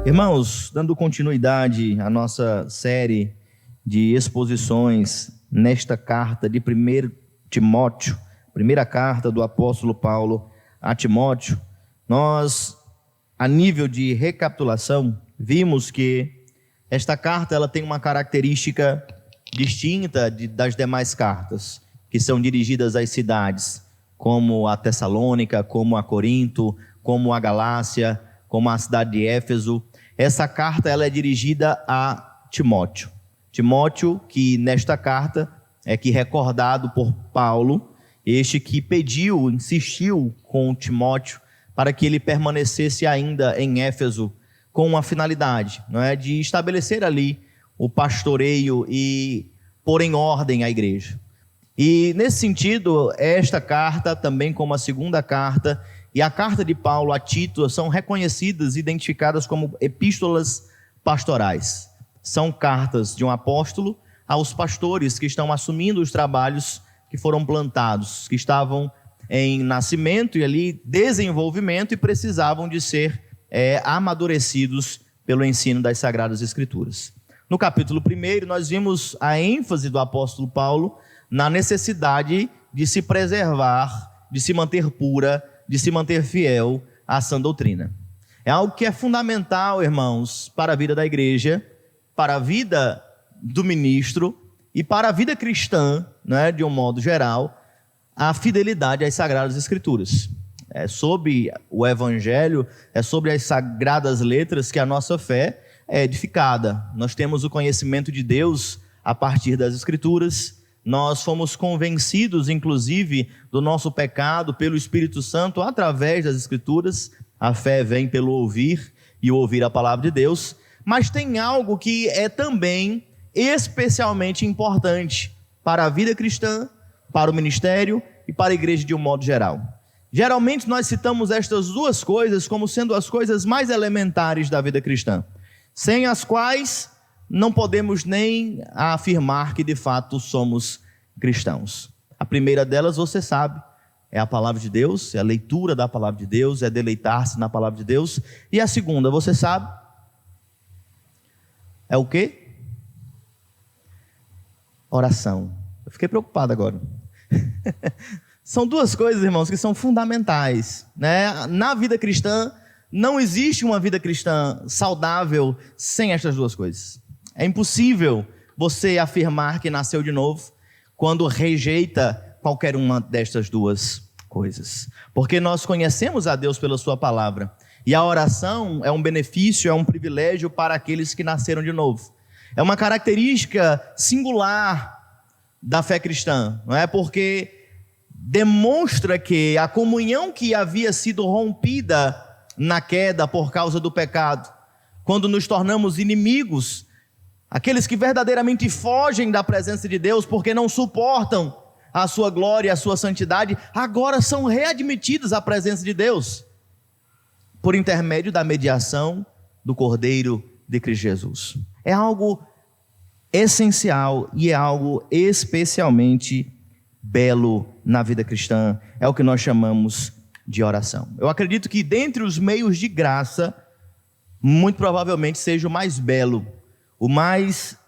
Irmãos, dando continuidade à nossa série de exposições nesta carta de 1 Timóteo, primeira carta do apóstolo Paulo a Timóteo, nós, a nível de recapitulação, vimos que esta carta ela tem uma característica distinta das demais cartas, que são dirigidas às cidades, como a Tessalônica, como a Corinto, como a Galácia, como a cidade de Éfeso. Essa carta ela é dirigida a Timóteo. Timóteo, que nesta carta é que recordado por Paulo, este que pediu, insistiu com Timóteo para que ele permanecesse ainda em Éfeso com uma finalidade, não é, de estabelecer ali o pastoreio e pôr em ordem a igreja. E nesse sentido, esta carta, também como a segunda carta, e a carta de Paulo a Tito são reconhecidas e identificadas como epístolas pastorais. São cartas de um apóstolo aos pastores que estão assumindo os trabalhos que foram plantados, que estavam em nascimento e ali desenvolvimento e precisavam de ser amadurecidos pelo ensino das Sagradas Escrituras. No capítulo 1, nós vimos a ênfase do apóstolo Paulo na necessidade de se preservar, de se manter pura, de se manter fiel à sã doutrina. É algo que é fundamental, irmãos, para a vida da igreja, para a vida do ministro e para a vida cristã, né, de um modo geral, a fidelidade às Sagradas Escrituras. É sobre o Evangelho, é sobre as Sagradas Letras que a nossa fé é edificada. Nós temos o conhecimento de Deus a partir das Escrituras. Nós fomos convencidos, inclusive, do nosso pecado pelo Espírito Santo através das Escrituras. A fé vem pelo ouvir e ouvir a palavra de Deus. Mas tem algo que é também especialmente importante para a vida cristã, para o ministério e para a igreja de um modo geral. Geralmente nós citamos estas duas coisas como sendo as coisas mais elementares da vida cristã, sem as quais não podemos nem afirmar que de fato somos cristãos. A primeira delas, você sabe, é a palavra de Deus, é a leitura da palavra de Deus, é deleitar-se na palavra de Deus. E a segunda, você sabe, é o quê? Oração. Eu fiquei preocupado agora. São duas coisas, irmãos, que são fundamentais, né? Na vida cristã, não existe uma vida cristã saudável sem estas duas coisas. É impossível você afirmar que nasceu de novo quando rejeita qualquer uma destas duas coisas. Porque nós conhecemos a Deus pela sua palavra. E a oração é um benefício, é um privilégio para aqueles que nasceram de novo. É uma característica singular da fé cristã, não é? Porque demonstra que a comunhão que havia sido rompida na queda por causa do pecado, quando nos tornamos inimigos, aqueles que verdadeiramente fogem da presença de Deus porque não suportam a sua glória, a sua santidade, agora são readmitidos à presença de Deus por intermédio da mediação do Cordeiro de Cristo Jesus. É algo essencial e é algo especialmente belo na vida cristã, é o que nós chamamos de oração. Eu acredito que dentre os meios de graça, muito provavelmente seja o mais belo, o mais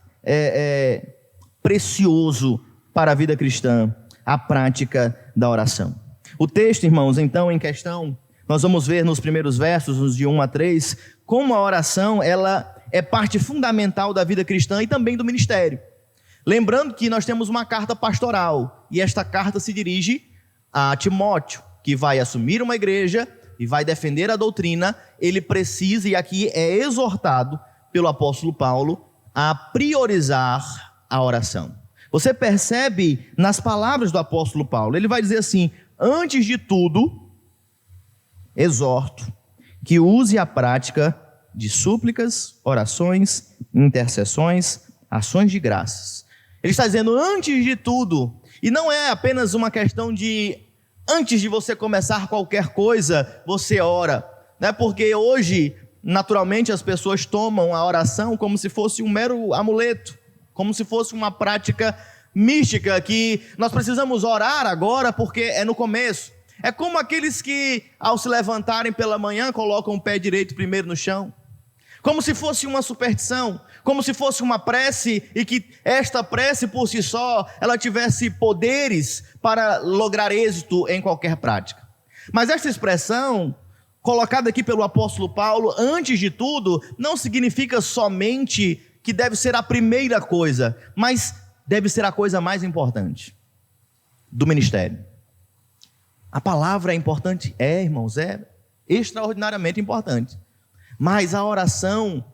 precioso para a vida cristã, a prática da oração. O texto, irmãos, então, em questão, nós vamos ver nos primeiros versos, nos de 1 a 3, como a oração, ela é parte fundamental da vida cristã e também do ministério. Lembrando que nós temos uma carta pastoral, e esta carta se dirige a Timóteo, que vai assumir uma igreja e vai defender a doutrina. Ele precisa, e aqui é exortado pelo apóstolo Paulo, a priorizar a oração. Você percebe nas palavras do apóstolo Paulo, ele vai dizer assim: antes de tudo, exorto que use a prática de súplicas, orações, intercessões, ações de graças. Ele está dizendo antes de tudo, e não é apenas uma questão de antes de você começar qualquer coisa, você ora, né? Porque hoje, naturalmente, as pessoas tomam a oração como se fosse um mero amuleto, como se fosse uma prática mística, que nós precisamos orar agora porque é no começo. É como aqueles que, ao se levantarem pela manhã, colocam o pé direito primeiro no chão. como se fosse uma superstição, como se fosse uma prece, e que esta prece por si só, ela tivesse poderes para lograr êxito em qualquer prática. Mas esta expressão, colocada aqui pelo apóstolo Paulo, antes de tudo, não significa somente que deve ser a primeira coisa, mas deve ser a coisa mais importante do ministério. A palavra é importante? É, irmãos, é extraordinariamente importante. Mas a oração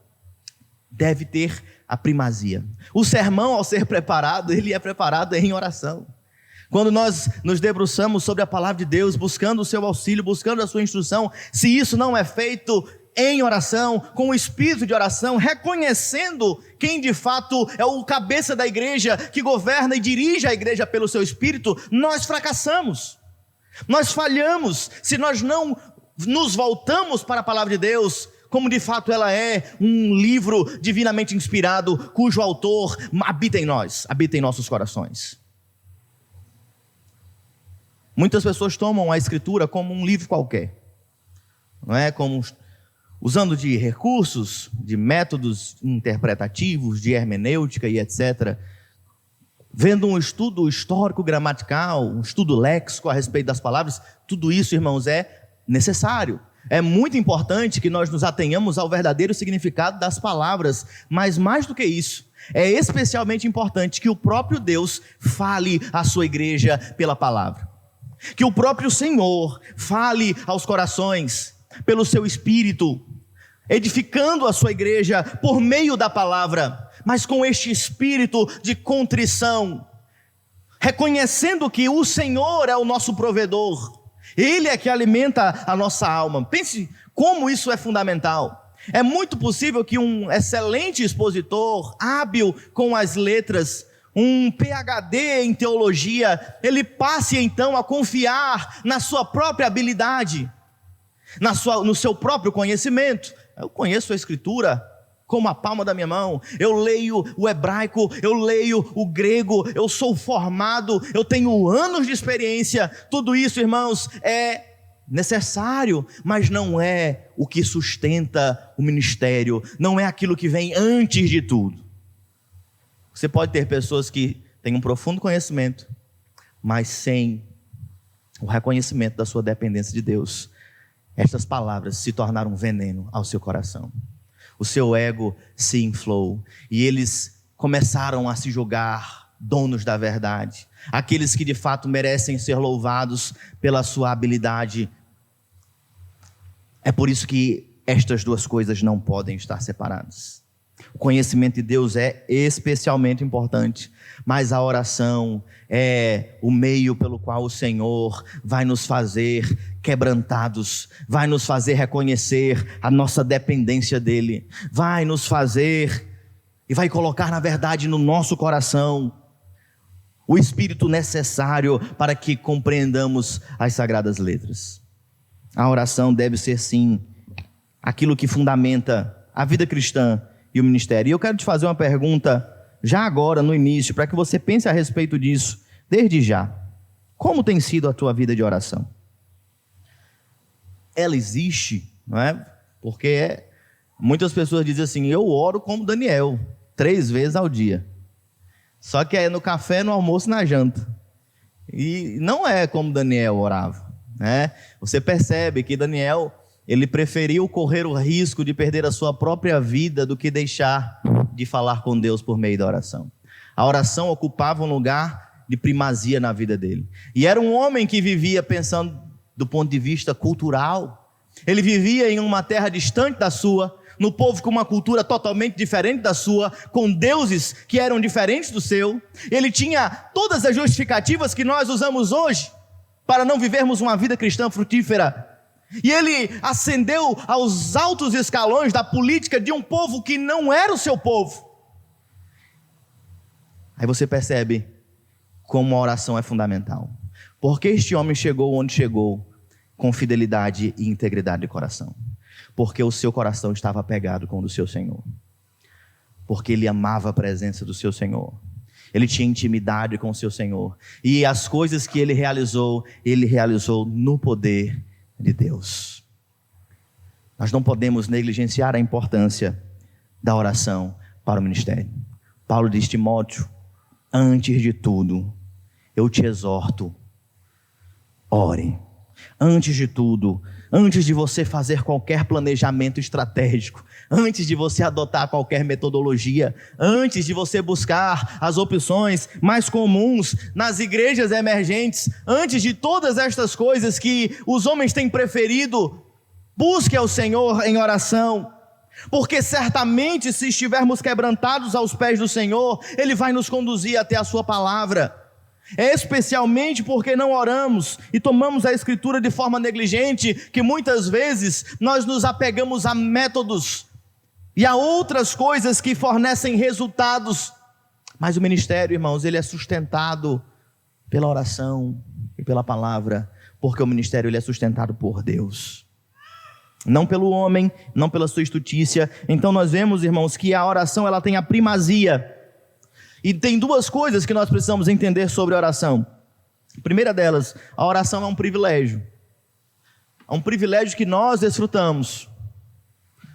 deve ter a primazia. O sermão, ao ser preparado, ele é preparado em oração. Quando nós nos debruçamos sobre a palavra de Deus, buscando o seu auxílio, buscando a sua instrução, se isso não é feito em oração, com o espírito de oração, reconhecendo quem de fato é o cabeça da igreja, que governa e dirige a igreja pelo seu espírito, nós fracassamos. Nós falhamos se nós não nos voltamos para a palavra de Deus, como de fato ela é, um livro divinamente inspirado, cujo autor habita em nós, habita em nossos corações. Muitas pessoas tomam a escritura como um livro qualquer, não é? Como usando de recursos, de métodos interpretativos, de hermenêutica e etc. Vendo um estudo histórico gramatical, um estudo léxico a respeito das palavras, tudo isso, irmãos, é necessário. É muito importante que nós nos atenhamos ao verdadeiro significado das palavras, mas mais do que isso, é especialmente importante que o próprio Deus fale à sua igreja pela palavra. Que o próprio Senhor fale aos corações pelo seu Espírito, edificando a sua igreja por meio da palavra, mas com este espírito de contrição, reconhecendo que o Senhor é o nosso provedor, Ele é que alimenta a nossa alma. Pense como isso é fundamental. É muito possível que um excelente expositor, hábil com as letras, um PhD em teologia, ele passe então a confiar na sua própria habilidade, no seu próprio conhecimento. Eu conheço a Escritura como a palma da minha mão, eu leio o hebraico, eu leio o grego, eu sou formado, eu tenho anos de experiência. Tudo isso, irmãos, é necessário, mas não é o que sustenta o ministério, não é aquilo que vem antes de tudo. Você pode ter pessoas que têm um profundo conhecimento, mas sem o reconhecimento da sua dependência de Deus, estas palavras se tornaram um veneno ao seu coração. O seu ego se inflou e eles começaram a se julgar donos da verdade, aqueles que de fato merecem ser louvados pela sua habilidade. É por isso que estas duas coisas não podem estar separadas. O conhecimento de Deus é especialmente importante, mas a oração é o meio pelo qual o Senhor vai nos fazer quebrantados, vai nos fazer reconhecer a nossa dependência dEle, vai nos fazer e vai colocar na verdade no nosso coração o espírito necessário para que compreendamos as sagradas letras. A oração deve ser sim aquilo que fundamenta a vida cristã e o ministério. E eu quero te fazer uma pergunta já agora no início, para que você pense a respeito disso desde já. Como tem sido a tua vida de oração? Ela existe, não é? Porque muitas pessoas dizem assim: eu oro como Daniel, 3 vezes ao dia. Só que é no café, no almoço e na janta. E não é como Daniel orava, né? Você percebe que Daniel, ele preferiu correr o risco de perder a sua própria vida do que deixar de falar com Deus por meio da oração. A oração ocupava um lugar de primazia na vida dele. E era um homem que vivia pensando do ponto de vista cultural. Ele vivia em uma terra distante da sua, no povo com uma cultura totalmente diferente da sua, com deuses que eram diferentes do seu. Ele tinha todas as justificativas que nós usamos hoje para não vivermos uma vida cristã frutífera. E ele ascendeu aos altos escalões da política de um povo que não era o seu povo. Aí você percebe como a oração é fundamental. Porque este homem chegou onde chegou com fidelidade e integridade de coração. Porque o seu coração estava apegado com o do seu Senhor. Porque ele amava a presença do seu Senhor. Ele tinha intimidade com o seu Senhor. E as coisas que ele realizou no poder de Deus. Nós não podemos negligenciar a importância da oração para o ministério. Paulo diz: Timóteo, antes de tudo, eu te exorto, ore. Antes de tudo, antes de você fazer qualquer planejamento estratégico, antes de você adotar qualquer metodologia, antes de você buscar as opções mais comuns nas igrejas emergentes, antes de todas estas coisas que os homens têm preferido, busque ao Senhor em oração, porque certamente se estivermos quebrantados aos pés do Senhor, Ele vai nos conduzir até a sua palavra. Especialmente porque não oramos e tomamos a Escritura de forma negligente, que muitas vezes nós nos apegamos a métodos e a outras coisas que fornecem resultados. Mas o ministério, irmãos, ele é sustentado pela oração e pela palavra, porque o ministério ele é sustentado por Deus, não pelo homem, não pela sua estutícia. Então nós vemos, irmãos, que a oração ela tem a primazia. E tem duas coisas que nós precisamos entender sobre a oração. A primeira delas, a oração é um privilégio. É um privilégio que nós desfrutamos.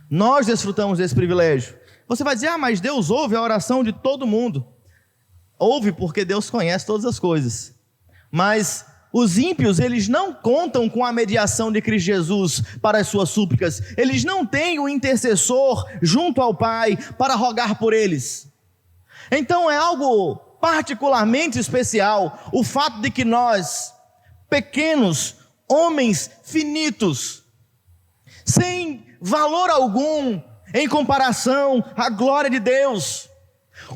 Nós desfrutamos desse privilégio. Você vai dizer: mas Deus ouve a oração de todo mundo. Ouve porque Deus conhece todas as coisas. Mas os ímpios, eles não contam com a mediação de Cristo Jesus para as suas súplicas. Eles não têm o intercessor junto ao Pai para rogar por eles. Então é algo particularmente especial o fato de que nós, pequenos, homens finitos, sem valor algum em comparação à glória de Deus,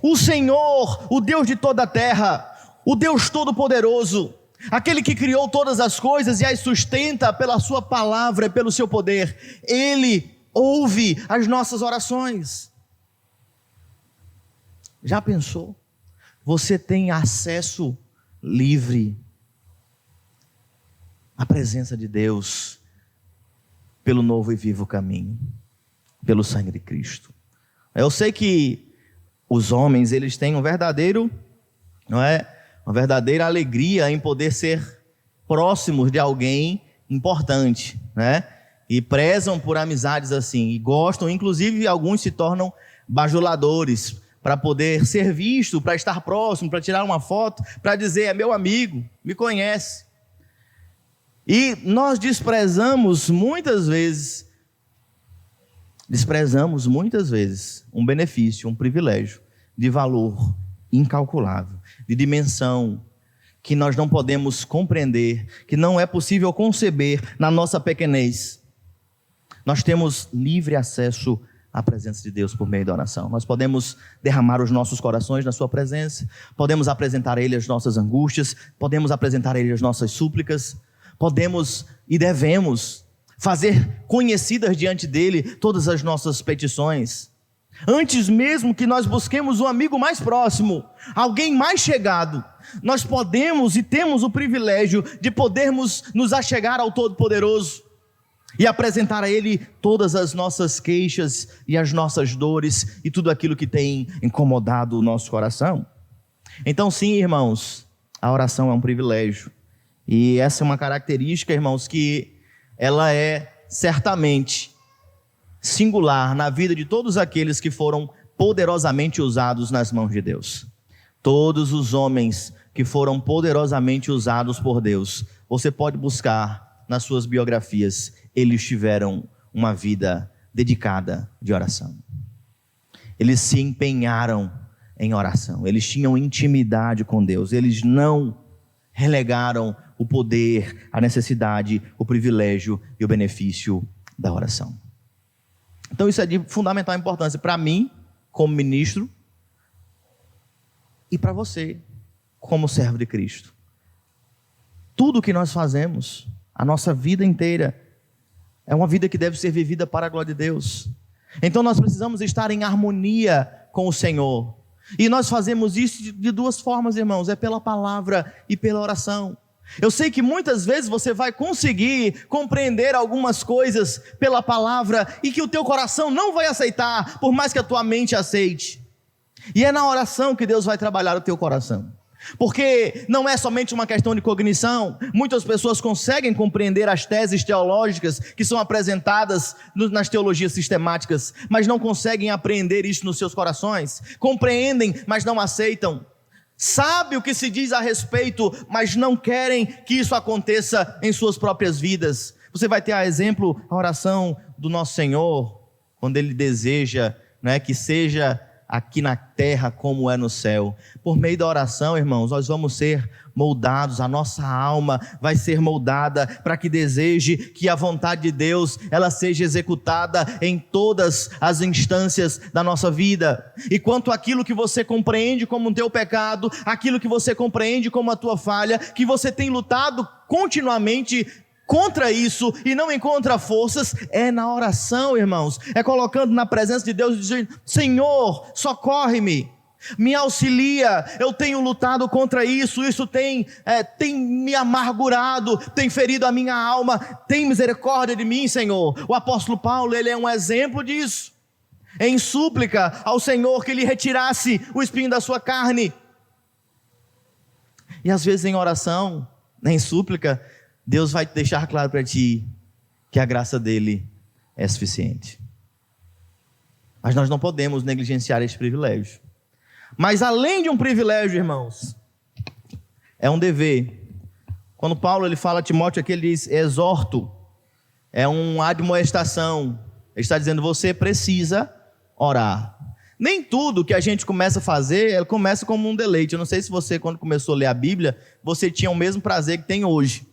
o Senhor, o Deus de toda a terra, o Deus Todo-Poderoso, aquele que criou todas as coisas e as sustenta pela sua palavra e pelo seu poder, Ele ouve as nossas orações. Já pensou? Você tem acesso livre à presença de Deus pelo novo e vivo caminho, pelo sangue de Cristo. Eu sei que os homens, eles têm uma verdadeira alegria em poder ser próximos de alguém importante, e prezam por amizades assim, e gostam, inclusive alguns se tornam bajuladores, para poder ser visto, para estar próximo, para tirar uma foto, para dizer: é meu amigo, me conhece. E nós desprezamos muitas vezes um benefício, um privilégio de valor incalculável, de dimensão que nós não podemos compreender, que não é possível conceber na nossa pequenez. Nós temos livre acesso a presença de Deus por meio da oração. Nós podemos derramar os nossos corações na sua presença, podemos apresentar a Ele as nossas angústias, podemos apresentar a Ele as nossas súplicas, podemos e devemos fazer conhecidas diante dEle todas as nossas petições. Antes mesmo que nós busquemos um amigo mais próximo, alguém mais chegado, nós podemos e temos o privilégio de podermos nos achegar ao Todo-Poderoso e apresentar a Ele todas as nossas queixas e as nossas dores e tudo aquilo que tem incomodado o nosso coração. Então sim, irmãos, a oração é um privilégio. E essa é uma característica, irmãos, que ela é certamente singular na vida de todos aqueles que foram poderosamente usados nas mãos de Deus. Todos os homens que foram poderosamente usados por Deus, você pode buscar nas suas biografias, eles tiveram uma vida dedicada de oração. Eles se empenharam em oração, eles tinham intimidade com Deus, eles não relegaram o poder, a necessidade, o privilégio e o benefício da oração. Então isso é de fundamental importância para mim, como ministro, e para você, como servo de Cristo. Tudo que nós fazemos, a nossa vida inteira, é uma vida que deve ser vivida para a glória de Deus. Então nós precisamos estar em harmonia com o Senhor. E nós fazemos isso de duas formas, irmãos, é pela palavra e pela oração. Eu sei que muitas vezes você vai conseguir compreender algumas coisas pela palavra e que o teu coração não vai aceitar, por mais que a tua mente aceite. E é na oração que Deus vai trabalhar o teu coração. Porque não é somente uma questão de cognição. Muitas pessoas conseguem compreender as teses teológicas que são apresentadas nas teologias sistemáticas, mas não conseguem apreender isso nos seus corações. Compreendem, mas não aceitam. Sabem o que se diz a respeito, mas não querem que isso aconteça em suas próprias vidas. Você vai ter a exemplo a oração do nosso Senhor, quando Ele deseja, que seja aqui na terra como é no céu. Por meio da oração, irmãos, nós vamos ser moldados, a nossa alma vai ser moldada para que deseje que a vontade de Deus, ela seja executada em todas as instâncias da nossa vida. E quanto àquilo que você compreende como um teu pecado, aquilo que você compreende como a tua falha, que você tem lutado continuamente contra isso e não encontra forças, é na oração, irmãos, é colocando na presença de Deus e dizendo: Senhor, socorre-me, me auxilia, eu tenho lutado contra isso, isso tem me amargurado, tem ferido a minha alma, tem misericórdia de mim, Senhor. O apóstolo Paulo, ele é um exemplo disso, em súplica ao Senhor que lhe retirasse o espinho da sua carne. E às vezes em oração, em súplica, Deus vai deixar claro para ti que a graça dele é suficiente. Mas nós não podemos negligenciar esse privilégio. Mas além de um privilégio, irmãos, é um dever. Quando Paulo ele fala a Timóteo aqui, ele diz: exorto, é uma admoestação. Ele está dizendo: você precisa orar. Nem tudo que a gente começa a fazer, ela começa como um deleite. Eu não sei se você, quando começou a ler a Bíblia, você tinha o mesmo prazer que tem hoje,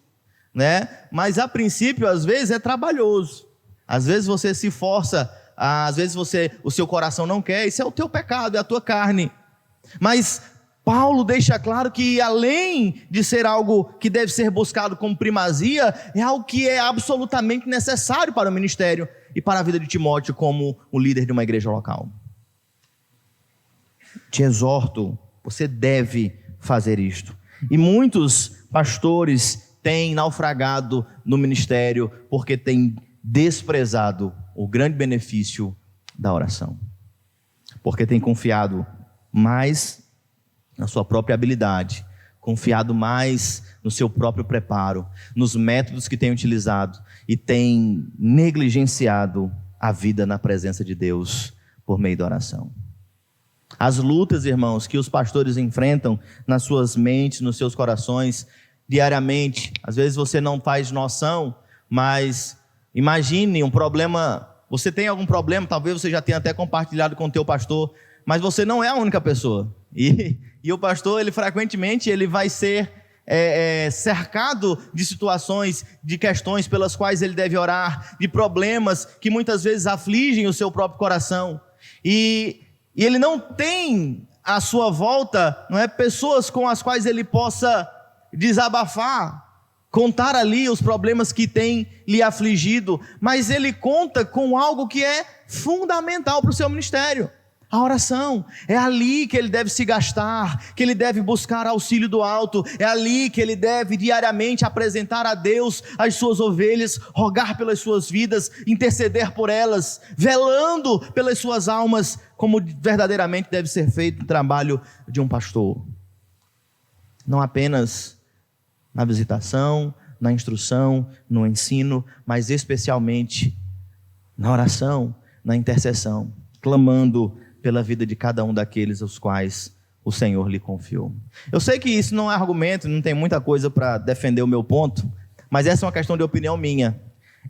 mas a princípio às vezes é trabalhoso, às vezes você se força, às vezes o seu coração não quer, isso é o teu pecado, é a tua carne. Mas Paulo deixa claro que além de ser algo que deve ser buscado como primazia, é algo que é absolutamente necessário para o ministério e para a vida de Timóteo como o líder de uma igreja local. Te exorto, você deve fazer isto. E muitos pastores têm naufragado no ministério porque têm desprezado o grande benefício da oração, porque têm confiado mais na sua própria habilidade, confiado mais no seu próprio preparo, nos métodos que têm utilizado e têm negligenciado a vida na presença de Deus por meio da oração. As lutas, irmãos, que os pastores enfrentam nas suas mentes, nos seus corações, diariamente, às vezes você não faz noção, mas imagine um problema, você tem algum problema, talvez você já tenha até compartilhado com o teu pastor, mas você não é a única pessoa, e o pastor, ele frequentemente, ele vai ser cercado de situações, de questões pelas quais ele deve orar, de problemas que muitas vezes afligem o seu próprio coração, e ele não tem à sua volta, pessoas com as quais ele possa desabafar, contar ali os problemas que tem lhe afligido, mas ele conta com algo que é fundamental para o seu ministério: a oração. É ali que ele deve se gastar, que ele deve buscar auxílio do alto, é ali que ele deve diariamente apresentar a Deus as suas ovelhas, rogar pelas suas vidas, interceder por elas, velando pelas suas almas, como verdadeiramente deve ser feito o trabalho de um pastor. Não apenas na visitação, na instrução, no ensino, mas especialmente na oração, na intercessão, clamando pela vida de cada um daqueles aos quais o Senhor lhe confiou. Eu sei que isso não é argumento, não tem muita coisa para defender o meu ponto, mas essa é uma questão de opinião minha.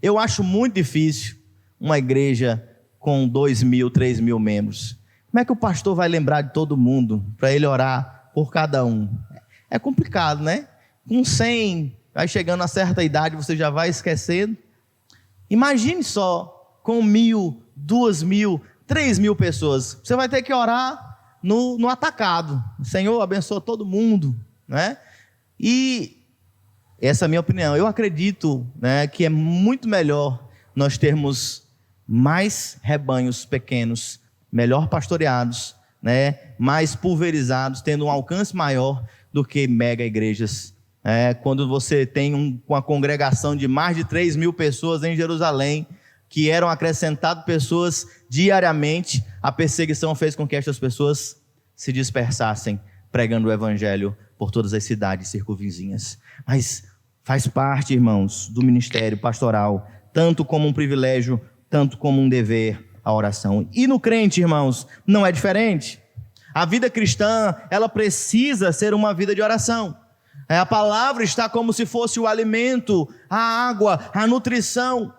Eu acho muito difícil uma igreja com 2.000, 3.000 membros. Como é que o pastor vai lembrar de todo mundo para ele orar por cada um? É complicado, né? Com 100, vai chegando a certa idade, você já vai esquecendo. Imagine só, com 1.000, 2.000, 3.000 pessoas, você vai ter que orar no atacado. O Senhor abençoa todo mundo, E essa é a minha opinião. Eu acredito, que é muito melhor nós termos mais rebanhos pequenos, melhor pastoreados, mais pulverizados, tendo um alcance maior do que mega igrejas. Quando você tem uma congregação de mais de 3.000 pessoas em Jerusalém, que eram acrescentadas pessoas diariamente, a perseguição fez com que estas pessoas se dispersassem, pregando o evangelho por todas as cidades circunvizinhas. Mas faz parte, irmãos, do ministério pastoral, tanto como um privilégio, tanto como um dever, a oração. E no crente, irmãos, não é diferente. A vida cristã, ela precisa ser uma vida de oração. A palavra está como se fosse o alimento, a água, a nutrição.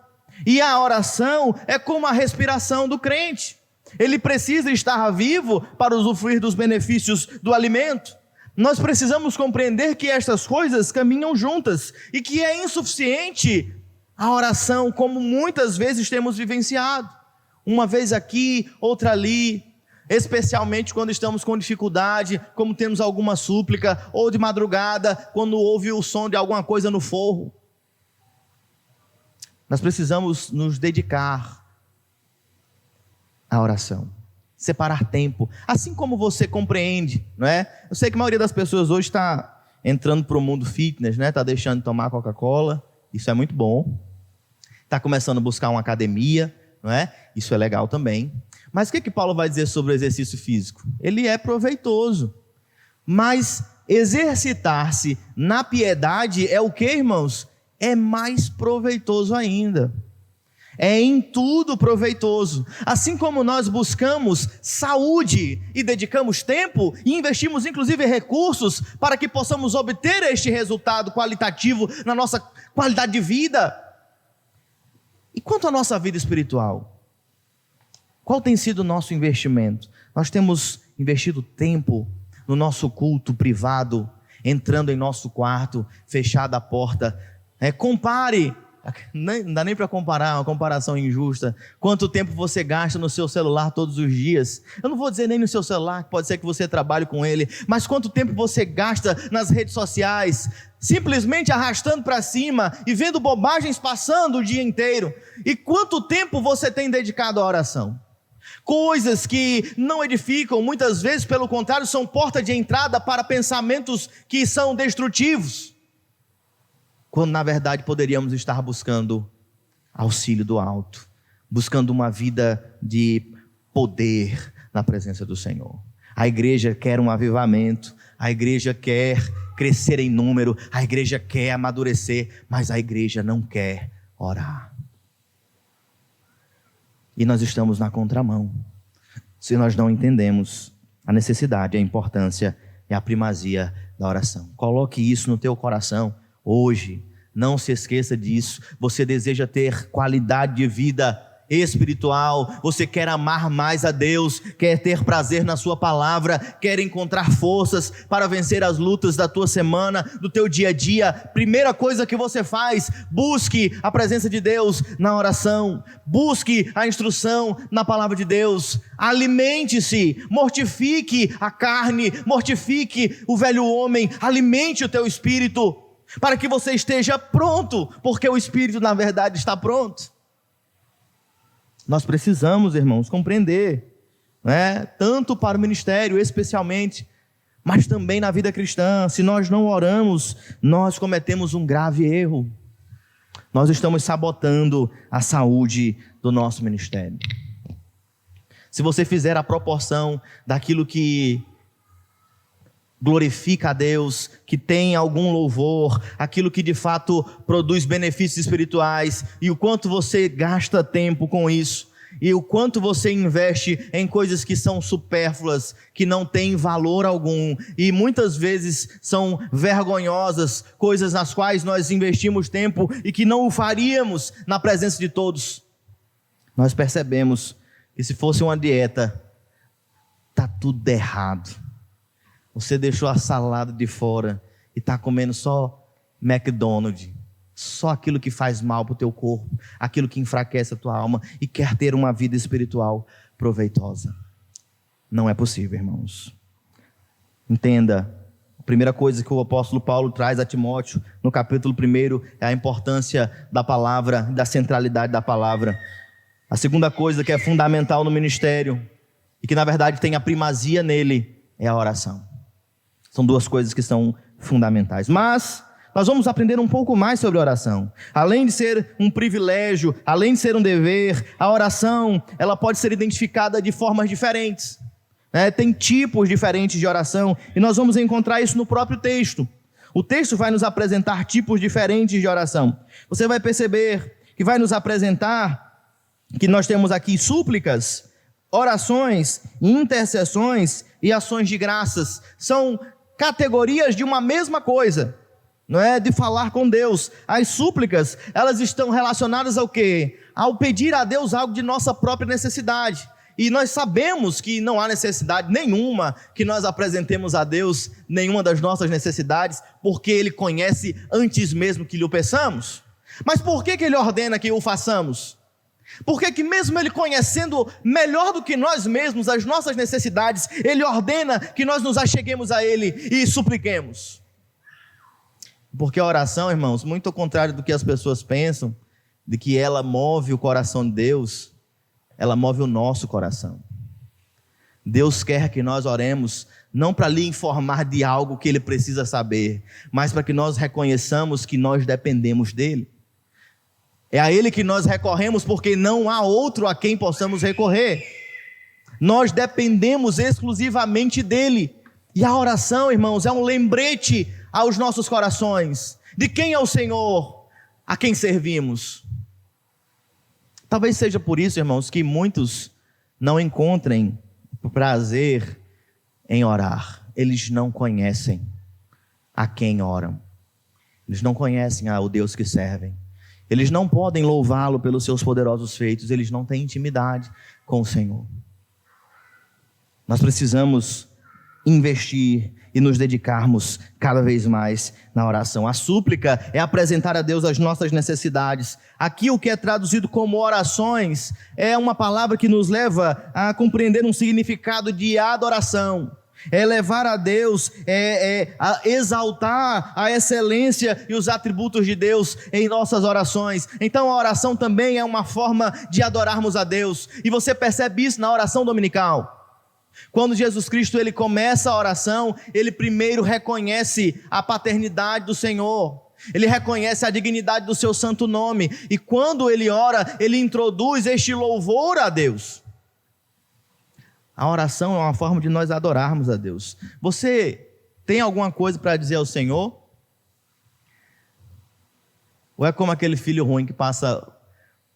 E a oração é como a respiração do crente. Ele precisa estar vivo para usufruir dos benefícios do alimento. Nós precisamos compreender que estas coisas caminham juntas e que é insuficiente a oração, como muitas vezes temos vivenciado. Uma vez aqui, outra ali, especialmente quando estamos com dificuldade, como temos alguma súplica, ou de madrugada, quando ouve o som de alguma coisa no forro. Nós precisamos nos dedicar à oração, separar tempo, assim como você compreende, não é? Eu sei que a maioria das pessoas hoje está entrando para o mundo fitness, né? Está deixando de tomar Coca-Cola, isso é muito bom. Está começando a buscar uma academia, não é? Isso é legal também. Mas o que Paulo vai dizer sobre o exercício físico? Ele é proveitoso, mas exercitar-se na piedade é o que, irmãos? É mais proveitoso ainda. É em tudo proveitoso. Assim como nós buscamos saúde e dedicamos tempo e investimos inclusive recursos para que possamos obter este resultado qualitativo na nossa qualidade de vida. E quanto à nossa vida espiritual? Qual tem sido o nosso investimento? Nós temos investido tempo no nosso culto privado, entrando em nosso quarto, fechada a porta. Compare, não dá nem para comparar, uma comparação injusta. Quanto tempo você gasta no seu celular todos os dias? Eu não vou dizer nem no seu celular, pode ser que você trabalhe com ele, mas quanto tempo você gasta nas redes sociais, simplesmente arrastando para cima e vendo bobagens passando o dia inteiro? E quanto tempo você tem dedicado à oração? Coisas que não edificam, muitas vezes, pelo contrário, são porta de entrada para pensamentos que são destrutivos, quando na verdade poderíamos estar buscando auxílio do alto, buscando uma vida de poder na presença do Senhor. A igreja quer um avivamento, a igreja quer crescer em número, a igreja quer amadurecer, mas a igreja não quer orar. E nós estamos na contramão, se nós não entendemos a necessidade, a importância e a primazia da oração. Coloque isso no teu coração hoje, não se esqueça disso. Você deseja ter qualidade de vida espiritual, você quer amar mais a Deus, quer ter prazer na sua palavra, quer encontrar forças para vencer as lutas da tua semana, do teu dia a dia. Primeira coisa que você faz, busque a presença de Deus na oração, busque a instrução na palavra de Deus, alimente-se, mortifique a carne, mortifique o velho homem, alimente o teu espírito, para que você esteja pronto, porque o espírito na verdade está pronto. Nós precisamos, irmãos, compreender, né? Tanto para o ministério, especialmente, mas também na vida cristã. Se nós não oramos, nós cometemos um grave erro. Nós estamos sabotando a saúde do nosso ministério. Se você fizer a proporção daquilo que glorifica a Deus, que tem algum louvor, aquilo que de fato produz benefícios espirituais, e o quanto você gasta tempo com isso, e o quanto você investe em coisas que são supérfluas, que não têm valor algum, e muitas vezes são vergonhosas, coisas nas quais nós investimos tempo e que não o faríamos na presença de todos. Nós percebemos que se fosse uma dieta, está tudo errado. Você deixou a salada de fora e está comendo só McDonald's, só aquilo que faz mal para o teu corpo, aquilo que enfraquece a tua alma, e quer ter uma vida espiritual proveitosa. Não é possível, irmãos. Entenda, a primeira coisa que o apóstolo Paulo traz a Timóteo, no capítulo 1, é a importância da palavra, da centralidade da palavra. A segunda coisa que é fundamental no ministério, e que na verdade tem a primazia nele, é a oração. São duas coisas que são fundamentais. Mas nós vamos aprender um pouco mais sobre a oração. Além de ser um privilégio, além de ser um dever, a oração, ela pode ser identificada de formas diferentes. Tem tipos diferentes de oração, e nós vamos encontrar isso no próprio texto. O texto vai nos apresentar tipos diferentes de oração. Você vai perceber que vai nos apresentar que nós temos aqui súplicas, orações, intercessões e ações de graças. São categorias de uma mesma coisa, não é? De falar com Deus. As súplicas, elas estão relacionadas ao quê? Ao pedir a Deus algo de nossa própria necessidade. E nós sabemos que não há necessidade nenhuma que nós apresentemos a Deus nenhuma das nossas necessidades, porque Ele conhece antes mesmo que lhe o peçamos. Mas por que Ele ordena que o façamos? Porque que mesmo Ele conhecendo melhor do que nós mesmos as nossas necessidades, Ele ordena que nós nos acheguemos a Ele e supliquemos. Porque a oração, irmãos, muito ao contrário do que as pessoas pensam, de que ela move o coração de Deus, ela move o nosso coração. Deus quer que nós oremos, não para lhe informar de algo que Ele precisa saber, mas para que nós reconheçamos que nós dependemos dEle. É a Ele que nós recorremos, porque não há outro a quem possamos recorrer. Nós dependemos exclusivamente dEle. E a oração, irmãos, é um lembrete aos nossos corações de quem é o Senhor, a quem servimos. Talvez seja por isso, irmãos, que muitos não encontrem prazer em orar. Eles não conhecem a quem oram. Eles não conhecem o Deus que servem. Eles não podem louvá-lo pelos seus poderosos feitos. Eles não têm intimidade com o Senhor. Nós precisamos investir e nos dedicarmos cada vez mais na oração. A súplica é apresentar a Deus as nossas necessidades. Aqui o que é traduzido como orações é uma palavra que nos leva a compreender um significado de adoração. É levar a Deus, a exaltar a excelência e os atributos de Deus em nossas orações. Então a oração também é uma forma de adorarmos a Deus. E você percebe isso na oração dominical. Quando Jesus Cristo ele começa a oração, ele primeiro reconhece a paternidade do Senhor. Ele reconhece a dignidade do seu santo nome. E quando ele ora, ele introduz este louvor a Deus. A oração é uma forma de nós adorarmos a Deus. Você tem alguma coisa para dizer ao Senhor? Ou é como aquele filho ruim que passa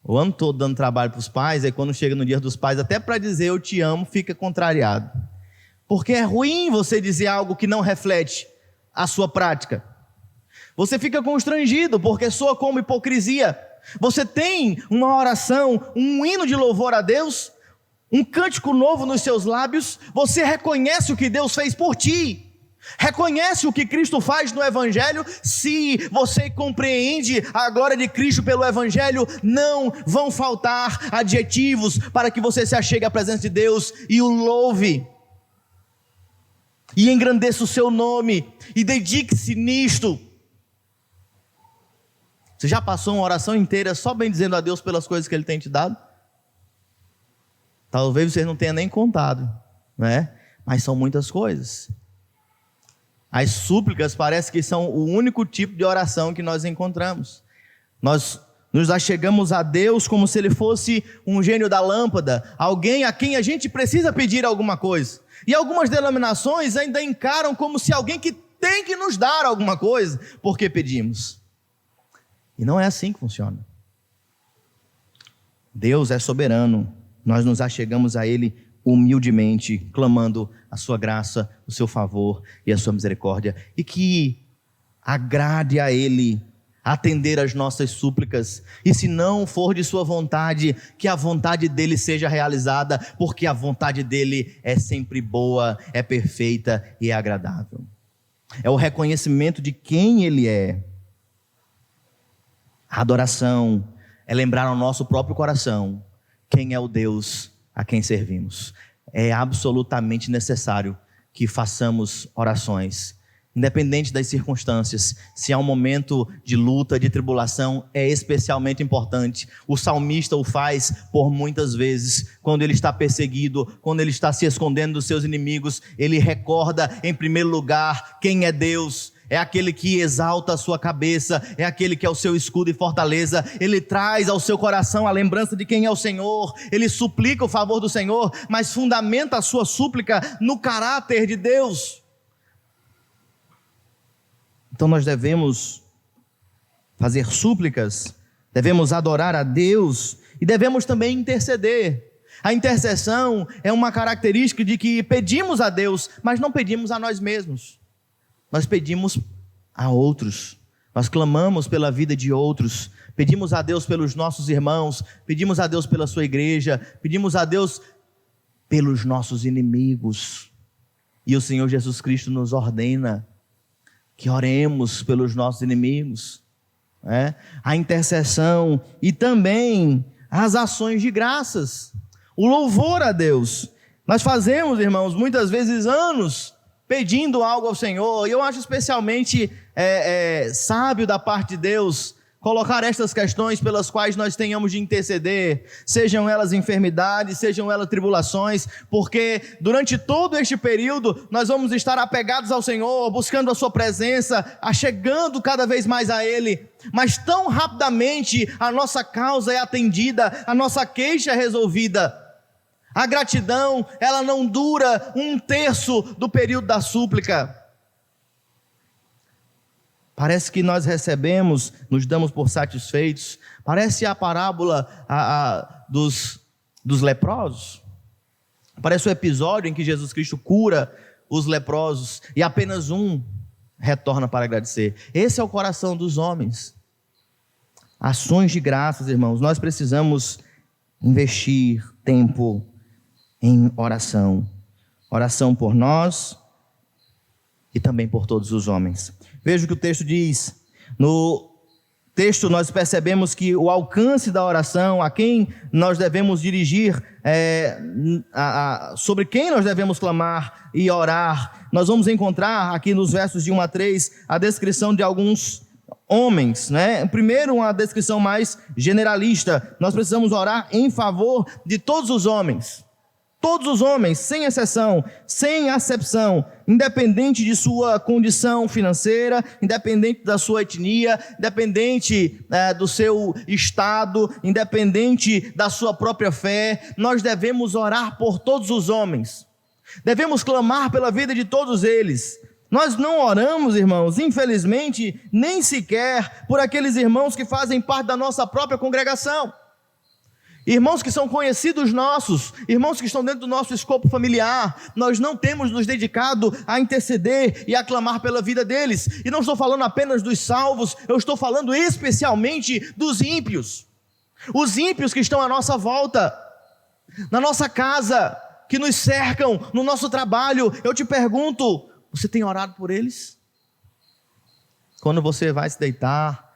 o ano todo dando trabalho para os pais, aí quando chega no dia dos pais, até para dizer eu te amo, fica contrariado. Porque é ruim você dizer algo que não reflete a sua prática. Você fica constrangido, porque soa como hipocrisia. Você tem uma oração, um hino de louvor a Deus, um cântico novo nos seus lábios, você reconhece o que Deus fez por ti. Reconhece o que Cristo faz no Evangelho. Se você compreende a glória de Cristo pelo Evangelho, não vão faltar adjetivos para que você se achegue à presença de Deus e o louve e engrandeça o seu nome e dedique-se nisto. Você já passou uma oração inteira só bendizendo a Deus pelas coisas que Ele tem te dado? Talvez você não tenha nem contado, né? Mas são muitas coisas. As súplicas parece que são o único tipo de oração que nós encontramos. Nós nos achegamos a Deus como se Ele fosse um gênio da lâmpada, alguém a quem a gente precisa pedir alguma coisa. E algumas denominações ainda encaram como se alguém que tem que nos dar alguma coisa, porque pedimos. E não é assim que funciona. Deus é soberano, nós nos achegamos a Ele humildemente, clamando a sua graça, o seu favor e a sua misericórdia, e que agrade a Ele atender as nossas súplicas, e se não for de sua vontade, que a vontade dEle seja realizada, porque a vontade dEle é sempre boa, é perfeita e é agradável. É o reconhecimento de quem Ele é. A adoração é lembrar ao nosso próprio coração quem é o Deus a quem servimos. É absolutamente necessário que façamos orações, independente das circunstâncias. Se há um momento de luta, de tribulação, é especialmente importante. O salmista o faz por muitas vezes, quando ele está perseguido, quando ele está se escondendo dos seus inimigos, ele recorda em primeiro lugar quem é Deus. é aquele que exalta a sua cabeça, é aquele que é o seu escudo e fortaleza. Ele traz ao seu coração a lembrança de quem é o Senhor, ele suplica o favor do Senhor, mas fundamenta a sua súplica no caráter de Deus. Então nós devemos fazer súplicas, devemos adorar a Deus e devemos também interceder. A intercessão é uma característica de que pedimos a Deus, mas não pedimos a nós mesmos. Nós pedimos a outros, nós clamamos pela vida de outros, pedimos a Deus pelos nossos irmãos, pedimos a Deus pela sua igreja, pedimos a Deus pelos nossos inimigos. E o Senhor Jesus Cristo nos ordena que oremos pelos nossos inimigos. A intercessão e também as ações de graças, o louvor a Deus. Nós fazemos, irmãos, muitas vezes anos pedindo algo ao Senhor, e eu acho especialmente sábio da parte de Deus colocar estas questões pelas quais nós tenhamos de interceder, sejam elas enfermidades, sejam elas tribulações, porque durante todo este período nós vamos estar apegados ao Senhor, buscando a sua presença, chegando cada vez mais a Ele, mas tão rapidamente a nossa causa é atendida, a nossa queixa é resolvida. A gratidão, ela não dura 1/3 do período da súplica. Parece que nós recebemos, nos damos por satisfeitos. Parece a parábola dos leprosos. Parece o episódio em que Jesus Cristo cura os leprosos e apenas um retorna para agradecer. Esse é o coração dos homens. Ações de graças, irmãos. Nós precisamos investir tempo em oração. Oração por nós e também por todos os homens. Veja o que o texto diz. No texto nós percebemos que o alcance da oração, a quem nós devemos dirigir, sobre quem nós devemos clamar e orar, nós vamos encontrar aqui nos versos de 1 a 3 a descrição de alguns homens, Primeiro, uma descrição mais generalista. Nós precisamos orar em favor de todos os homens. Todos os homens, sem exceção, sem acepção, independente de sua condição financeira, independente da sua etnia, independente do seu estado, independente da sua própria fé, nós devemos orar por todos os homens. Devemos clamar pela vida de todos eles. Nós não oramos, irmãos, infelizmente, nem sequer por aqueles irmãos que fazem parte da nossa própria congregação. Irmãos que são conhecidos nossos, irmãos que estão dentro do nosso escopo familiar, nós não temos nos dedicado a interceder e a clamar pela vida deles. E não estou falando apenas dos salvos, eu estou falando especialmente dos ímpios. Os ímpios que estão à nossa volta, na nossa casa, que nos cercam, no nosso trabalho. Eu te pergunto, você tem orado por eles? Quando você vai se deitar,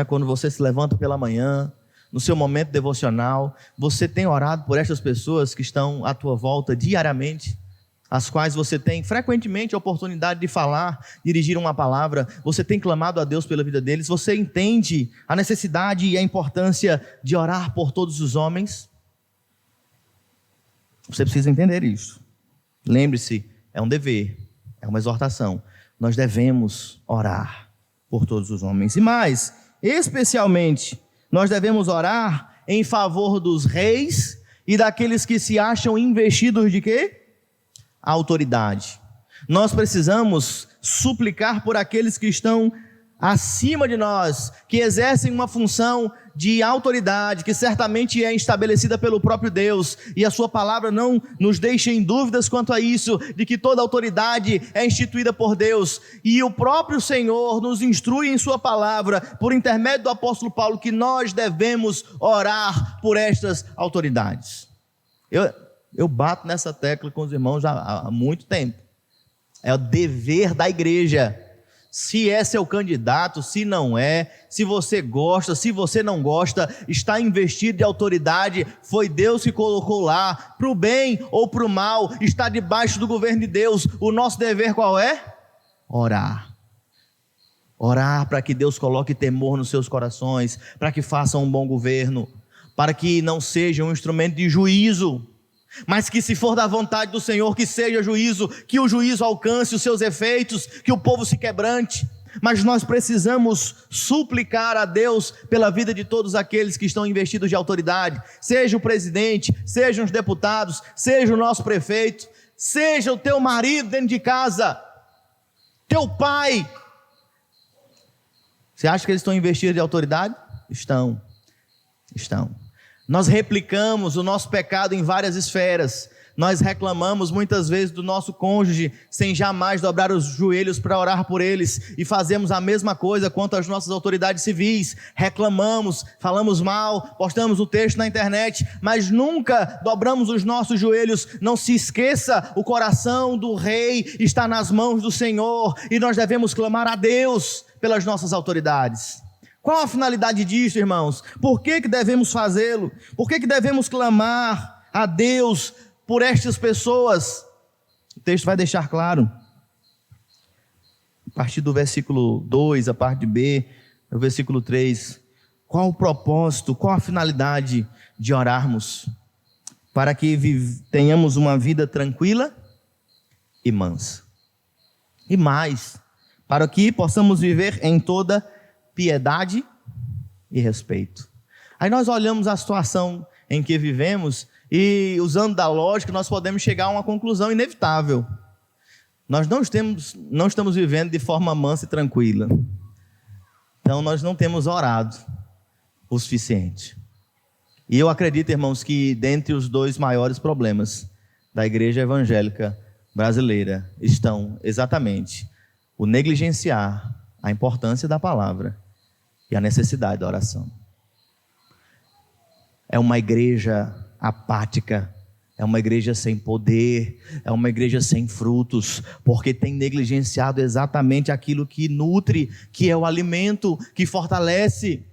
quando você se levanta pela manhã, no seu momento devocional, você tem orado por estas pessoas que estão à tua volta diariamente, as quais você tem frequentemente a oportunidade de falar, dirigir uma palavra, você tem clamado a Deus pela vida deles, você entende a necessidade e a importância de orar por todos os homens? Você precisa entender isso. Lembre-se, é um dever, é uma exortação. Nós devemos orar por todos os homens. E mais, especialmente, nós devemos orar em favor dos reis e daqueles que se acham investidos de quê? Autoridade. Nós precisamos suplicar por aqueles que estão acima de nós, que exercem uma função de autoridade, que certamente é estabelecida pelo próprio Deus, e a sua palavra não nos deixa em dúvidas quanto a isso, de que toda autoridade é instituída por Deus, e o próprio Senhor nos instrui em sua palavra, por intermédio do apóstolo Paulo, que nós devemos orar por estas autoridades. Eu bato nessa tecla com os irmãos já há muito tempo. É o dever da igreja. Se é seu candidato, se não é, se você gosta, se você não gosta, está investido de autoridade, foi Deus que colocou lá, para o bem ou para o mal, está debaixo do governo de Deus. O nosso dever qual é? Orar. Orar para que Deus coloque temor nos seus corações, para que façam um bom governo, para que não seja um instrumento de juízo. Mas que, se for da vontade do Senhor, que seja juízo, que o juízo alcance os seus efeitos, que o povo se quebrante. Mas nós precisamos suplicar a Deus pela vida de todos aqueles que estão investidos de autoridade, seja o presidente, sejam os deputados, seja o nosso prefeito, seja o teu marido dentro de casa, teu pai. Você acha que eles estão investidos de autoridade? Estão. Nós replicamos o nosso pecado em várias esferas. Nós reclamamos muitas vezes do nosso cônjuge, sem jamais dobrar os joelhos para orar por eles, e fazemos a mesma coisa quanto às nossas autoridades civis. Reclamamos, falamos mal, postamos o texto na internet, mas nunca dobramos os nossos joelhos. Não se esqueça, o coração do rei está nas mãos do Senhor, e nós devemos clamar a Deus pelas nossas autoridades. Qual a finalidade disso, irmãos? Por que devemos fazê-lo? Por que devemos clamar a Deus por estas pessoas? O texto vai deixar claro, a partir do versículo 2, a parte B, o versículo 3, qual o propósito, qual a finalidade de orarmos? Para que tenhamos uma vida tranquila e mansa. E mais, para que possamos viver em toda piedade e respeito. Aí nós olhamos a situação em que vivemos e, usando da lógica, nós podemos chegar a uma conclusão inevitável. Nós não estamos vivendo de forma mansa e tranquila. Então nós não temos orado o suficiente. E eu acredito, irmãos, que dentre os dois maiores problemas da igreja evangélica brasileira estão exatamente o negligenciar a importância da palavra e a necessidade da oração. É uma igreja apática, é uma igreja sem poder, é uma igreja sem frutos, porque tem negligenciado exatamente aquilo que nutre, que é o alimento, que fortalece.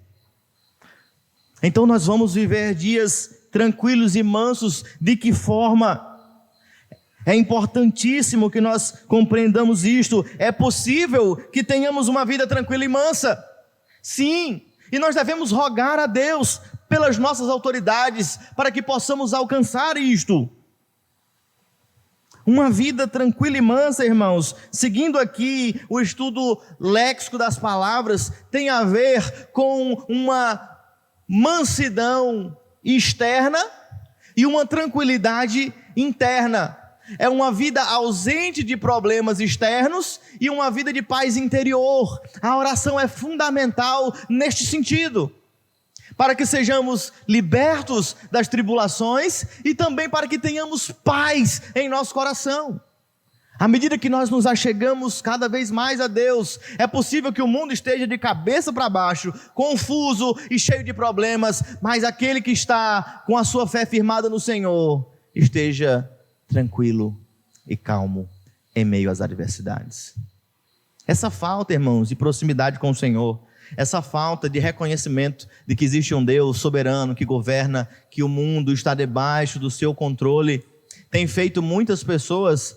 Então nós vamos viver dias tranquilos e mansos. De que forma? É importantíssimo que nós compreendamos isto. É possível que tenhamos uma vida tranquila e mansa? Sim, e nós devemos rogar a Deus pelas nossas autoridades, para que possamos alcançar isto. Uma vida tranquila e mansa, irmãos, seguindo aqui o estudo léxico das palavras, tem a ver com uma mansidão externa e uma tranquilidade interna. É uma vida ausente de problemas externos e uma vida de paz interior. A oração é fundamental neste sentido, para que sejamos libertos das tribulações e também para que tenhamos paz em nosso coração. À medida que nós nos achegamos cada vez mais a Deus, é possível que o mundo esteja de cabeça para baixo, confuso e cheio de problemas, mas aquele que está com a sua fé firmada no Senhor esteja tranquilo e calmo em meio às adversidades. Essa falta, irmãos, de proximidade com o Senhor, essa falta de reconhecimento de que existe um Deus soberano que governa, que o mundo está debaixo do seu controle, tem feito muitas pessoas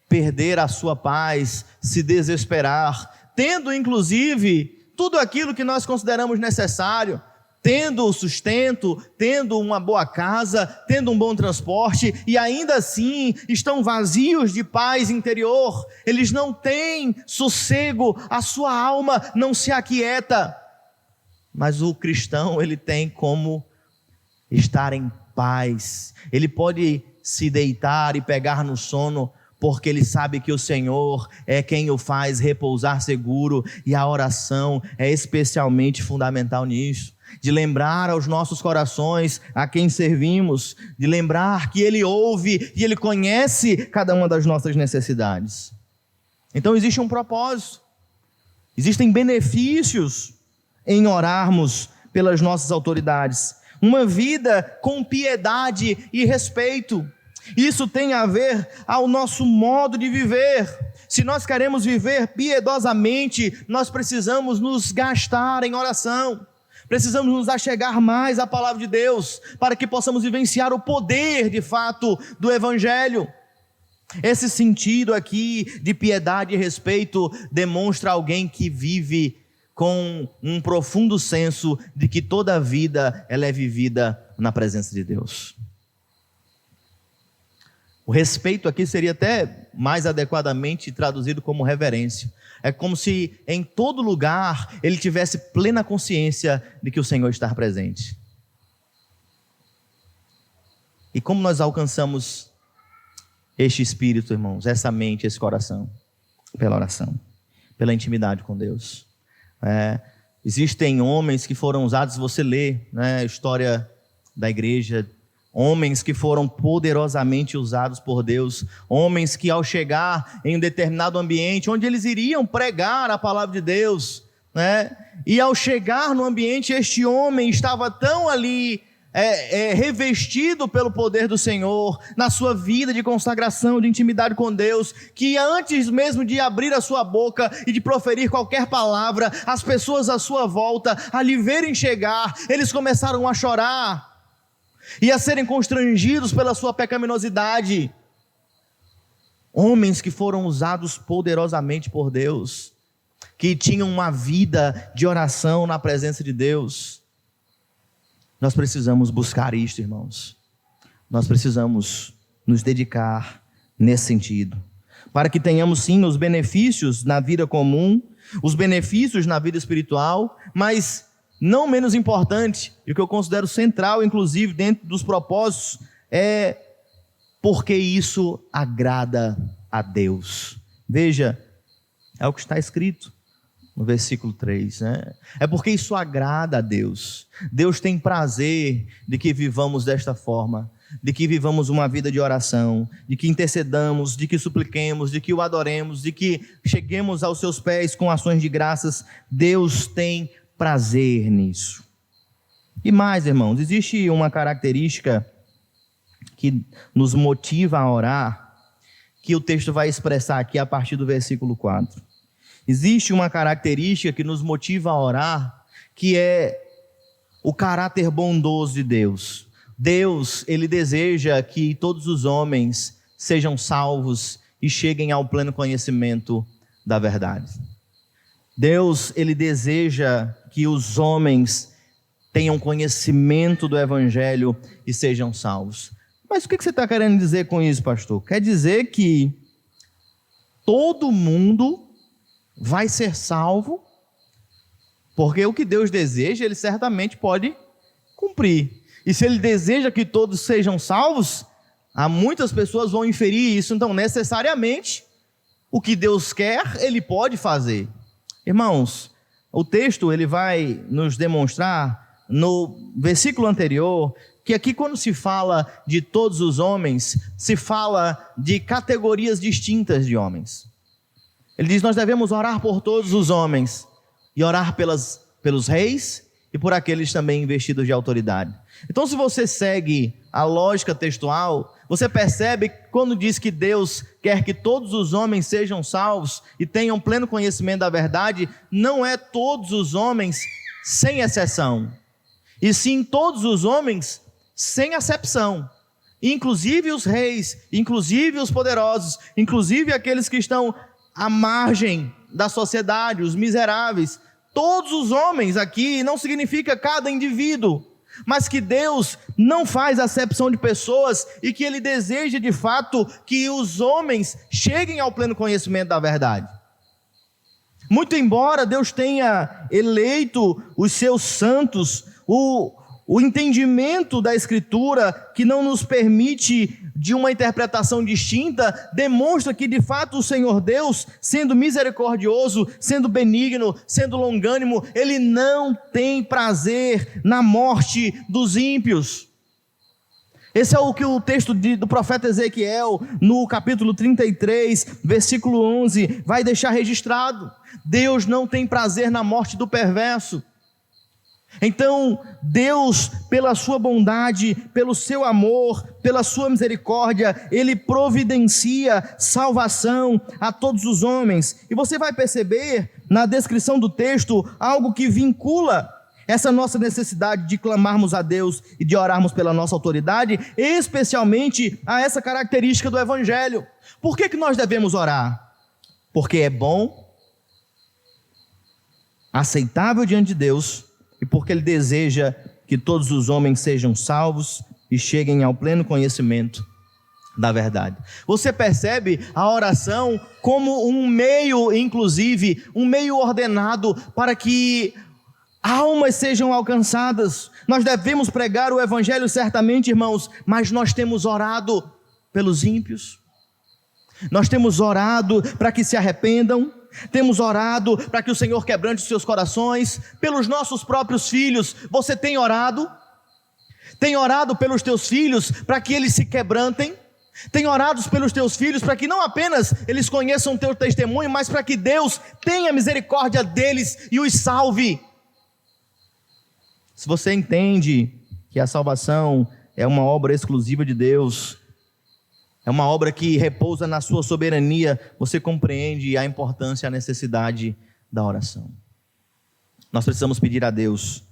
perder a sua paz, se desesperar, tendo inclusive tudo aquilo que nós consideramos necessário, tendo o sustento, tendo uma boa casa, tendo um bom transporte, e ainda assim estão vazios de paz interior. Eles não têm sossego, a sua alma não se aquieta. Mas o cristão, ele tem como estar em paz. Ele pode se deitar e pegar no sono, porque ele sabe que o Senhor é quem o faz repousar seguro, e a oração é especialmente fundamental nisso. De lembrar aos nossos corações a quem servimos, de lembrar que Ele ouve e Ele conhece cada uma das nossas necessidades. Então existe um propósito, existem benefícios em orarmos pelas nossas autoridades. Uma vida com piedade e respeito. Isso tem a ver ao nosso modo de viver. Se nós queremos viver piedosamente, nós precisamos nos gastar em oração. Precisamos nos achegar mais à palavra de Deus, para que possamos vivenciar o poder, de fato, do Evangelho. Esse sentido aqui de piedade e respeito demonstra alguém que vive com um profundo senso de que toda a vida ela é vivida na presença de Deus. O respeito aqui seria até mais adequadamente traduzido como reverência. É como se em todo lugar ele tivesse plena consciência de que o Senhor está presente. E como nós alcançamos este espírito, irmãos, essa mente, esse coração? Pela oração, pela intimidade com Deus. Existem homens que foram usados, você lê, a história da igreja, homens que foram poderosamente usados por Deus, homens que ao chegar em um determinado ambiente, onde eles iriam pregar a palavra de Deus, e ao chegar no ambiente, este homem estava tão ali, revestido pelo poder do Senhor, na sua vida de consagração, de intimidade com Deus, que antes mesmo de abrir a sua boca e de proferir qualquer palavra, as pessoas à sua volta, a lhe verem chegar, eles começaram a chorar, e a serem constrangidos pela sua pecaminosidade. Homens que foram usados poderosamente por Deus, que tinham uma vida de oração na presença de Deus. Nós precisamos buscar isto, irmãos. Nós precisamos nos dedicar nesse sentido, para que tenhamos sim os benefícios na vida comum, os benefícios na vida espiritual, mas não menos importante, e o que eu considero central, inclusive, dentro dos propósitos, é porque isso agrada a Deus. Veja, é o que está escrito no versículo 3, É porque isso agrada a Deus. Deus tem prazer de que vivamos desta forma, de que vivamos uma vida de oração, de que intercedamos, de que supliquemos, de que o adoremos, de que cheguemos aos seus pés com ações de graças. Deus tem prazer nisso. E mais, irmãos, existe uma característica que nos motiva a orar, que o texto vai expressar aqui a partir do versículo 4. Existe uma característica que nos motiva a orar, que é o caráter bondoso de Deus. Deus, Ele deseja que todos os homens sejam salvos e cheguem ao pleno conhecimento da verdade. Deus, Ele deseja que os homens tenham conhecimento do Evangelho e sejam salvos. Mas o que você está querendo dizer com isso, pastor? Quer dizer que todo mundo vai ser salvo, porque o que Deus deseja, Ele certamente pode cumprir. E se Ele deseja que todos sejam salvos, muitas pessoas vão inferir isso. Então, necessariamente, o que Deus quer, Ele pode fazer. Irmãos, o texto ele vai nos demonstrar, no versículo anterior, que aqui quando se fala de todos os homens, se fala de categorias distintas de homens. Ele diz, nós devemos orar por todos os homens, e orar pelos reis, e por aqueles também investidos de autoridade. Então, se você segue a lógica textual, você percebe que quando diz que Deus quer que todos os homens sejam salvos e tenham pleno conhecimento da verdade, não é todos os homens sem exceção, e sim todos os homens sem acepção, inclusive os reis, inclusive os poderosos, inclusive aqueles que estão à margem da sociedade, os miseráveis. Todos os homens aqui não significa cada indivíduo, mas que Deus não faz acepção de pessoas e que Ele deseja de fato que os homens cheguem ao pleno conhecimento da verdade. Muito embora Deus tenha eleito os seus santos, o entendimento da Escritura, que não nos permite de uma interpretação distinta, demonstra que de fato o Senhor Deus, sendo misericordioso, sendo benigno, sendo longânimo, Ele não tem prazer na morte dos ímpios. Esse é o que o texto do profeta Ezequiel, no capítulo 33, versículo 11, vai deixar registrado. Deus não tem prazer na morte do perverso. Então, Deus, pela sua bondade, pelo seu amor, pela sua misericórdia, Ele providencia salvação a todos os homens. E você vai perceber na descrição do texto algo que vincula essa nossa necessidade de clamarmos a Deus e de orarmos pela nossa autoridade, especialmente a essa característica do Evangelho. Por que nós devemos orar? Porque é bom, aceitável diante de Deus, e porque Ele deseja que todos os homens sejam salvos e cheguem ao pleno conhecimento da verdade. Você percebe a oração como um meio, inclusive, um meio ordenado para que almas sejam alcançadas. Nós devemos pregar o evangelho certamente, irmãos, mas nós temos orado pelos ímpios. Nós temos orado para que se arrependam. Temos orado para que o Senhor quebrante os seus corações. Pelos nossos próprios filhos, você tem orado? Tem orado pelos teus filhos para que eles se quebrantem? Tem orado pelos teus filhos para que não apenas eles conheçam o teu testemunho, mas para que Deus tenha misericórdia deles e os salve? Se você entende que a salvação é uma obra exclusiva de Deus, é uma obra que repousa na sua soberania, você compreende a importância e a necessidade da oração. Nós precisamos pedir a Deus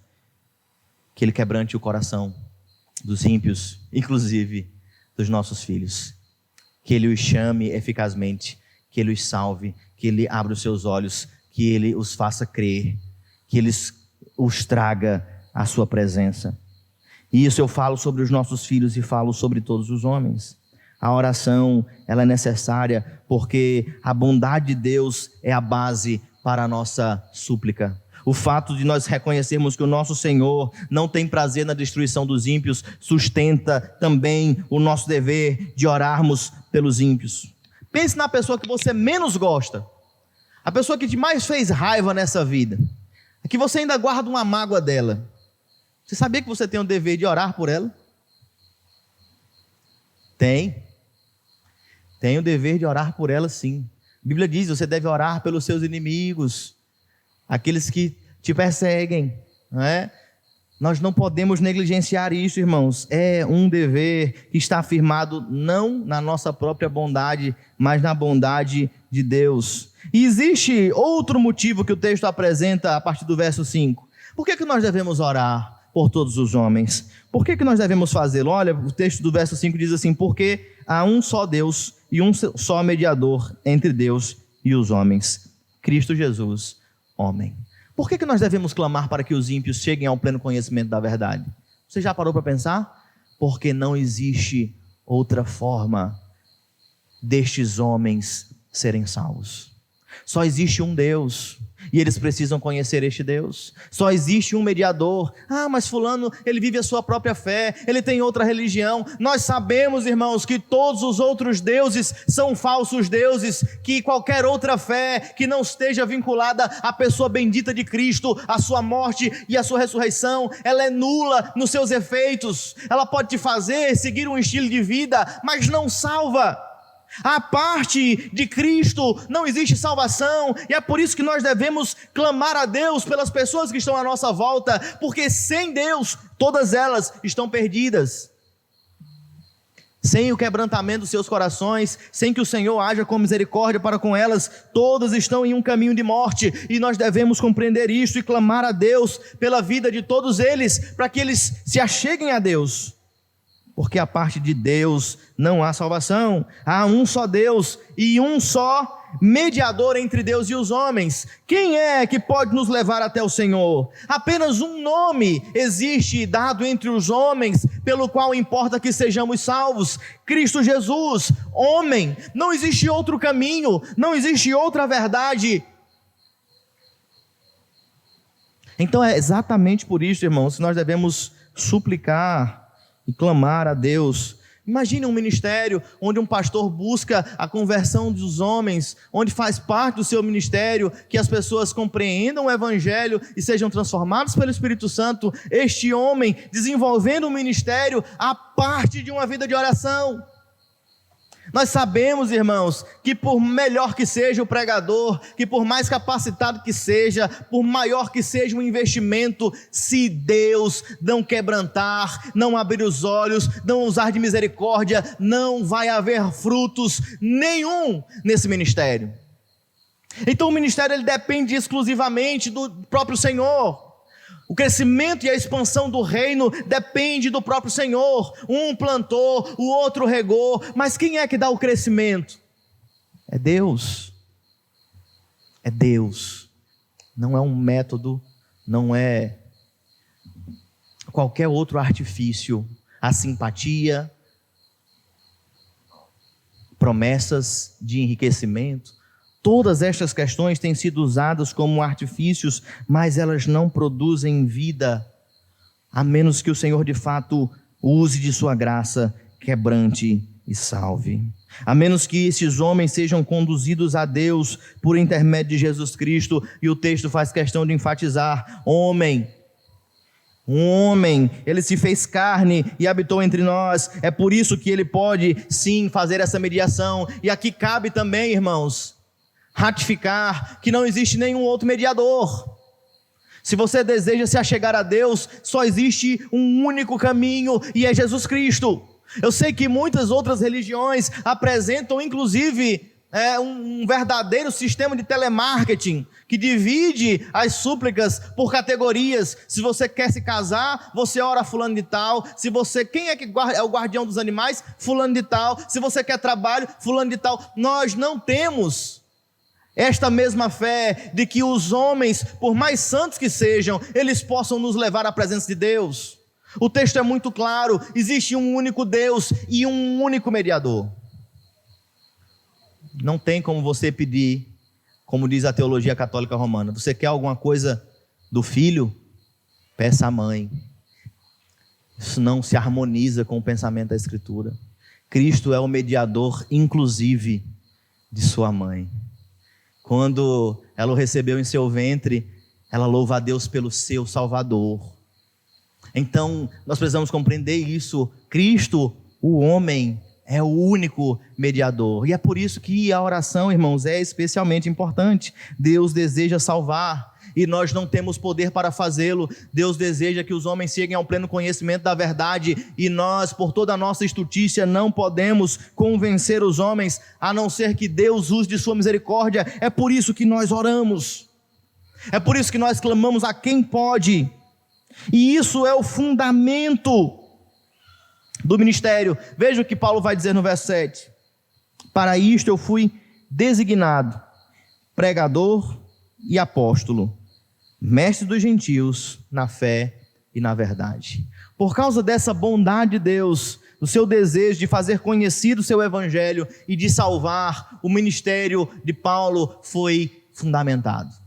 que Ele quebrante o coração dos ímpios, inclusive dos nossos filhos, que Ele os chame eficazmente, que Ele os salve, que Ele abra os seus olhos, que Ele os faça crer, que Ele os traga à sua presença. E isso eu falo sobre os nossos filhos e falo sobre todos os homens. A oração, ela é necessária porque a bondade de Deus é a base para a nossa súplica. O fato de nós reconhecermos que o nosso Senhor não tem prazer na destruição dos ímpios sustenta também o nosso dever de orarmos pelos ímpios. Pense na pessoa que você menos gosta, a pessoa que te mais fez raiva nessa vida, que você ainda guarda uma mágoa dela. Você sabia que você tem o dever de orar por ela? Tem o dever de orar por ela, sim. A Bíblia diz, você deve orar pelos seus inimigos, aqueles que te perseguem, não é? Nós não podemos negligenciar isso, irmãos. É um dever que está afirmado não na nossa própria bondade, mas na bondade de Deus. E existe outro motivo que o texto apresenta a partir do verso 5. Por que nós devemos orar por todos os homens? Por que nós devemos fazê-lo? Olha, o texto do verso 5 diz assim: porque há um só Deus e um só mediador entre Deus e os homens, Cristo Jesus, homem. Por que nós devemos clamar para que os ímpios cheguem ao pleno conhecimento da verdade? Você já parou para pensar? Porque não existe outra forma destes homens serem salvos. Só existe um Deus, e eles precisam conhecer este Deus. Só existe um mediador. Mas fulano, ele vive a sua própria fé, ele tem outra religião. Nós sabemos, irmãos, que todos os outros deuses são falsos deuses, que qualquer outra fé que não esteja vinculada à pessoa bendita de Cristo, à sua morte e à sua ressurreição, ela é nula nos seus efeitos. Ela pode te fazer seguir um estilo de vida, mas não salva. A parte de Cristo não existe salvação, e é por isso que nós devemos clamar a Deus pelas pessoas que estão à nossa volta, porque sem Deus todas elas estão perdidas. Sem o quebrantamento dos seus corações, sem que o Senhor haja com misericórdia para com elas, todas estão em um caminho de morte, e nós devemos compreender isso e clamar a Deus pela vida de todos eles, para que eles se acheguem a Deus. Porque a parte de Deus não há salvação. Há um só Deus e um só mediador entre Deus e os homens. Quem é que pode nos levar até o Senhor? Apenas um nome existe dado entre os homens, pelo qual importa que sejamos salvos: Cristo Jesus, homem. Não existe outro caminho, não existe outra verdade. Então é exatamente por isso, irmãos, que nós devemos suplicar e clamar a Deus. Imagine um ministério onde um pastor busca a conversão dos homens, onde faz parte do seu ministério que as pessoas compreendam o evangelho e sejam transformadas pelo Espírito Santo. Este homem desenvolvendo um ministério a parte de uma vida de oração. Nós sabemos, irmãos, que por melhor que seja o pregador, que por mais capacitado que seja, por maior que seja o investimento, se Deus não quebrantar, não abrir os olhos, não usar de misericórdia, não vai haver frutos nenhum nesse ministério. Então o ministério ele depende exclusivamente do próprio Senhor. O crescimento e a expansão do reino depende do próprio Senhor. Um plantou, o outro regou, mas quem é que dá o crescimento? É Deus. É Deus. Não é um método, não é qualquer outro artifício. A simpatia, promessas de enriquecimento. Todas estas questões têm sido usadas como artifícios, mas elas não produzem vida, a menos que o Senhor de fato use de sua graça, quebrante e salve. A menos que esses homens sejam conduzidos a Deus por intermédio de Jesus Cristo, e o texto faz questão de enfatizar: um homem, ele se fez carne e habitou entre nós. É por isso que ele pode sim fazer essa mediação. E aqui cabe também, irmãos, ratificar que não existe nenhum outro mediador. Se você deseja se achegar a Deus, só existe um único caminho, e é Jesus Cristo. Eu sei que muitas outras religiões apresentam inclusive um verdadeiro sistema de telemarketing, que divide as súplicas por categorias. Se você quer se casar, você ora fulano de tal. Quem é o guardião dos animais? Fulano de tal. Se você quer trabalho, fulano de tal. Nós não temos esta mesma fé de que os homens, por mais santos que sejam, eles possam nos levar à presença de Deus. O texto é muito claro: existe um único Deus e um único mediador. Não tem como você pedir, como diz a teologia católica romana: você quer alguma coisa do filho? Peça à mãe. Isso não se harmoniza com o pensamento da Escritura. Cristo é o mediador, inclusive, de sua mãe. Quando ela o recebeu em seu ventre, ela louva a Deus pelo seu Salvador. Então, nós precisamos compreender isso. Cristo, o homem, é o único mediador. E é por isso que a oração, irmãos, é especialmente importante. Deus deseja salvar, e nós não temos poder para fazê-lo. Deus deseja que os homens cheguem ao pleno conhecimento da verdade, e nós, por toda a nossa estutícia, não podemos convencer os homens, a não ser que Deus use de sua misericórdia. É por isso que nós oramos. É por isso que nós clamamos a quem pode. E isso é o fundamento do ministério. Veja o que Paulo vai dizer no verso 7. Para isto eu fui designado pregador e apóstolo, mestre dos gentios na fé e na verdade. Por causa dessa bondade de Deus, do seu desejo de fazer conhecido o seu evangelho e de salvar, o ministério de Paulo foi fundamentado.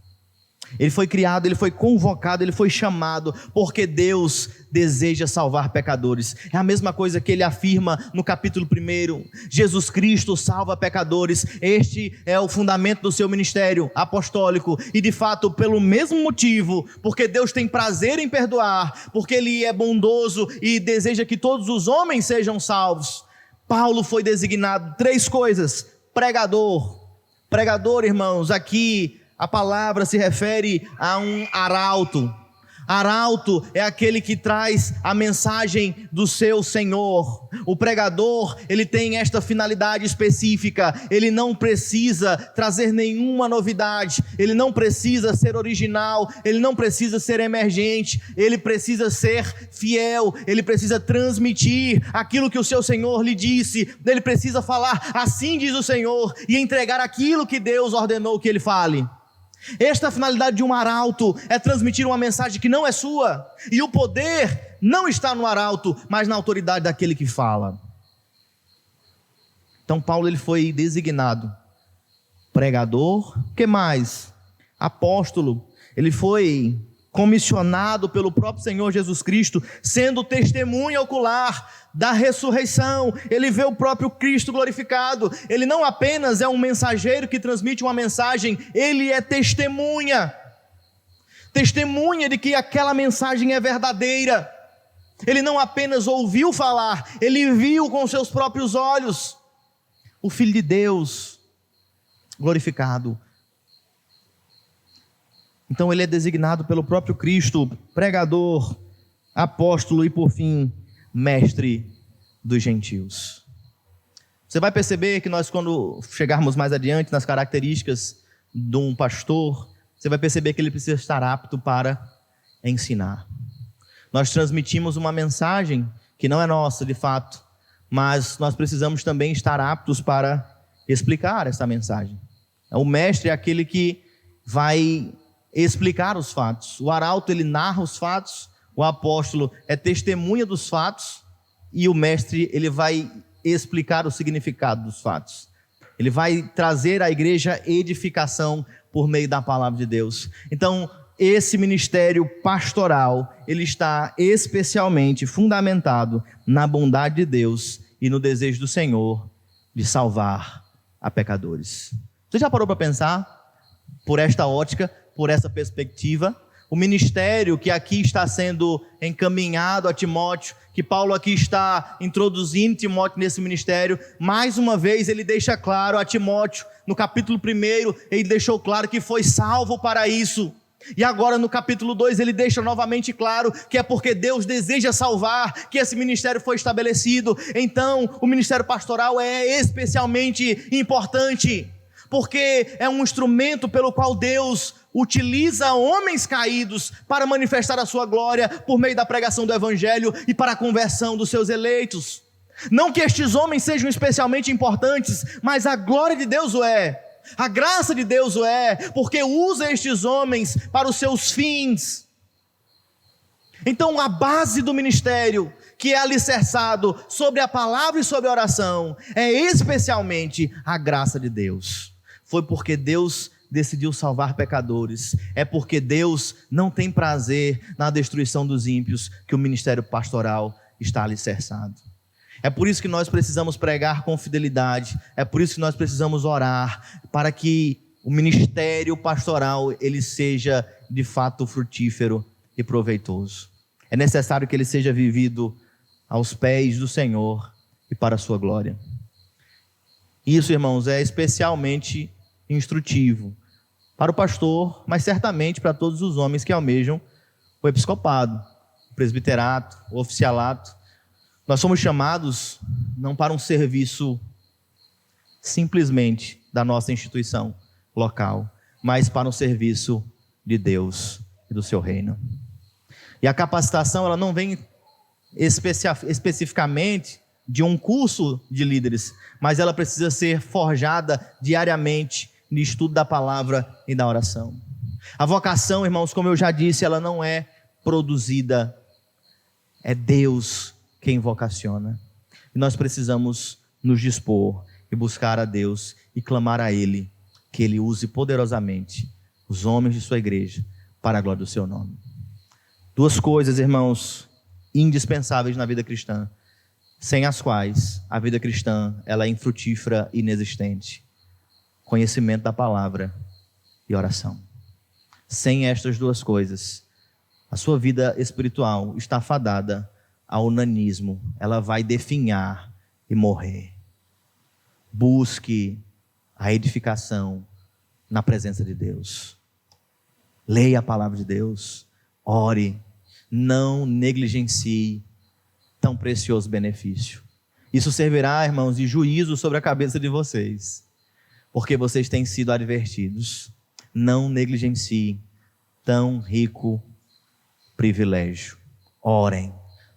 Ele foi criado, ele foi convocado, ele foi chamado, porque Deus deseja salvar pecadores. É a mesma coisa que ele afirma no capítulo 1. Jesus Cristo salva pecadores. Este é o fundamento do seu ministério apostólico. E de fato, pelo mesmo motivo, porque Deus tem prazer em perdoar, porque Ele é bondoso e deseja que todos os homens sejam salvos, Paulo foi designado 3 coisas: pregador. Pregador, irmãos, aqui a palavra se refere a um arauto. Arauto é aquele que traz a mensagem do seu Senhor. O pregador, ele tem esta finalidade específica. Ele não precisa trazer nenhuma novidade, ele não precisa ser original, ele não precisa ser emergente, ele precisa ser fiel, ele precisa transmitir aquilo que o seu Senhor lhe disse. Ele precisa falar: assim diz o Senhor, e entregar aquilo que Deus ordenou que ele fale. Esta é a finalidade de um arauto, é transmitir uma mensagem que não é sua, e o poder não está no arauto, mas na autoridade daquele que fala. Então Paulo, ele foi designado pregador, o que mais? Apóstolo. Ele foi comissionado pelo próprio Senhor Jesus Cristo, sendo testemunha ocular da ressurreição. Ele vê o próprio Cristo glorificado. Ele não apenas é um mensageiro que transmite uma mensagem, ele é testemunha de que aquela mensagem é verdadeira. Ele não apenas ouviu falar, ele viu com seus próprios olhos o Filho de Deus glorificado. Então ele é designado pelo próprio Cristo, pregador, apóstolo e, por fim, mestre dos gentios. Você vai perceber que nós, quando chegarmos mais adiante nas características de um pastor, você vai perceber que ele precisa estar apto para ensinar. Nós transmitimos uma mensagem que não é nossa, de fato, mas nós precisamos também estar aptos para explicar essa mensagem. O mestre é aquele que vai explicar os fatos. O arauto, ele narra os fatos. O apóstolo é testemunha dos fatos. E o mestre, ele vai explicar o significado dos fatos. Ele vai trazer à igreja edificação por meio da palavra de Deus. Então, esse ministério pastoral, ele está especialmente fundamentado na bondade de Deus e no desejo do Senhor de salvar a pecadores. Você já parou para pensar, por esta ótica, por essa perspectiva, o ministério que aqui está sendo encaminhado a Timóteo, que Paulo aqui está introduzindo Timóteo nesse ministério, mais uma vez ele deixa claro a Timóteo, no capítulo 1, ele deixou claro que foi salvo para isso. E agora no capítulo 2 ele deixa novamente claro que é porque Deus deseja salvar que esse ministério foi estabelecido. Então o ministério pastoral é especialmente importante, porque é um instrumento pelo qual Deus utiliza homens caídos para manifestar a sua glória por meio da pregação do evangelho e para a conversão dos seus eleitos. Não que estes homens sejam especialmente importantes, mas a glória de Deus o é. A graça de Deus o é, porque usa estes homens para os seus fins. Então a base do ministério, que é alicerçado sobre a palavra e sobre a oração, é especialmente a graça de Deus. Foi porque Deus decidiu salvar pecadores, é porque Deus não tem prazer na destruição dos ímpios que o ministério pastoral está alicerçado. É por isso que nós precisamos pregar com fidelidade, é por isso que nós precisamos orar, para que o ministério pastoral ele seja de fato frutífero e proveitoso. É necessário que ele seja vivido aos pés do Senhor e para a sua glória. Isso, irmãos, é especialmente instrutivo para o pastor, mas certamente para todos os homens que almejam o episcopado, o presbiterato, o oficialato. Nós somos chamados não para um serviço simplesmente da nossa instituição local, mas para um serviço de Deus e do seu reino. E a capacitação ela não vem especificamente de um curso de líderes, mas ela precisa ser forjada diariamente no estudo da palavra e da oração. A vocação, irmãos, como eu já disse, ela não é produzida, é Deus quem vocaciona. E nós precisamos nos dispor e buscar a Deus e clamar a Ele, que Ele use poderosamente os homens de sua igreja para a glória do seu nome. Duas coisas, irmãos, indispensáveis na vida cristã, sem as quais a vida cristã ela é infrutífera e inexistente: conhecimento da palavra e oração. Sem estas duas coisas, a sua vida espiritual está fadada ao nanismo, ela vai definhar e morrer. Busque a edificação na presença de Deus. Leia a palavra de Deus, ore, não negligencie tão precioso benefício. Isso servirá, irmãos, de juízo sobre a cabeça de vocês, porque vocês têm sido advertidos. Não negligenciem tão rico privilégio. Orem,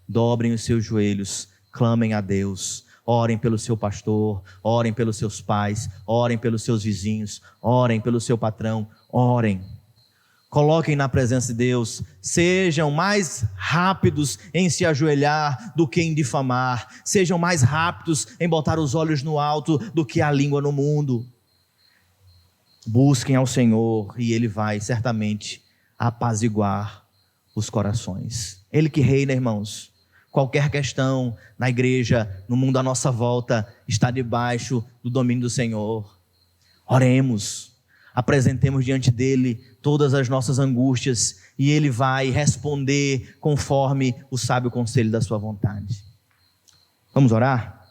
dobrem os seus joelhos, clamem a Deus, orem pelo seu pastor, orem pelos seus pais, orem pelos seus vizinhos, orem pelo seu patrão, orem. Coloquem na presença de Deus, sejam mais rápidos em se ajoelhar do que em difamar, sejam mais rápidos em botar os olhos no alto do que a língua no mundo. Busquem ao Senhor e Ele vai certamente apaziguar os corações. Ele que reina, irmãos. Qualquer questão na igreja, no mundo à nossa volta, está debaixo do domínio do Senhor. Oremos, apresentemos diante dEle todas as nossas angústias e Ele vai responder conforme o sábio conselho da sua vontade. Vamos orar?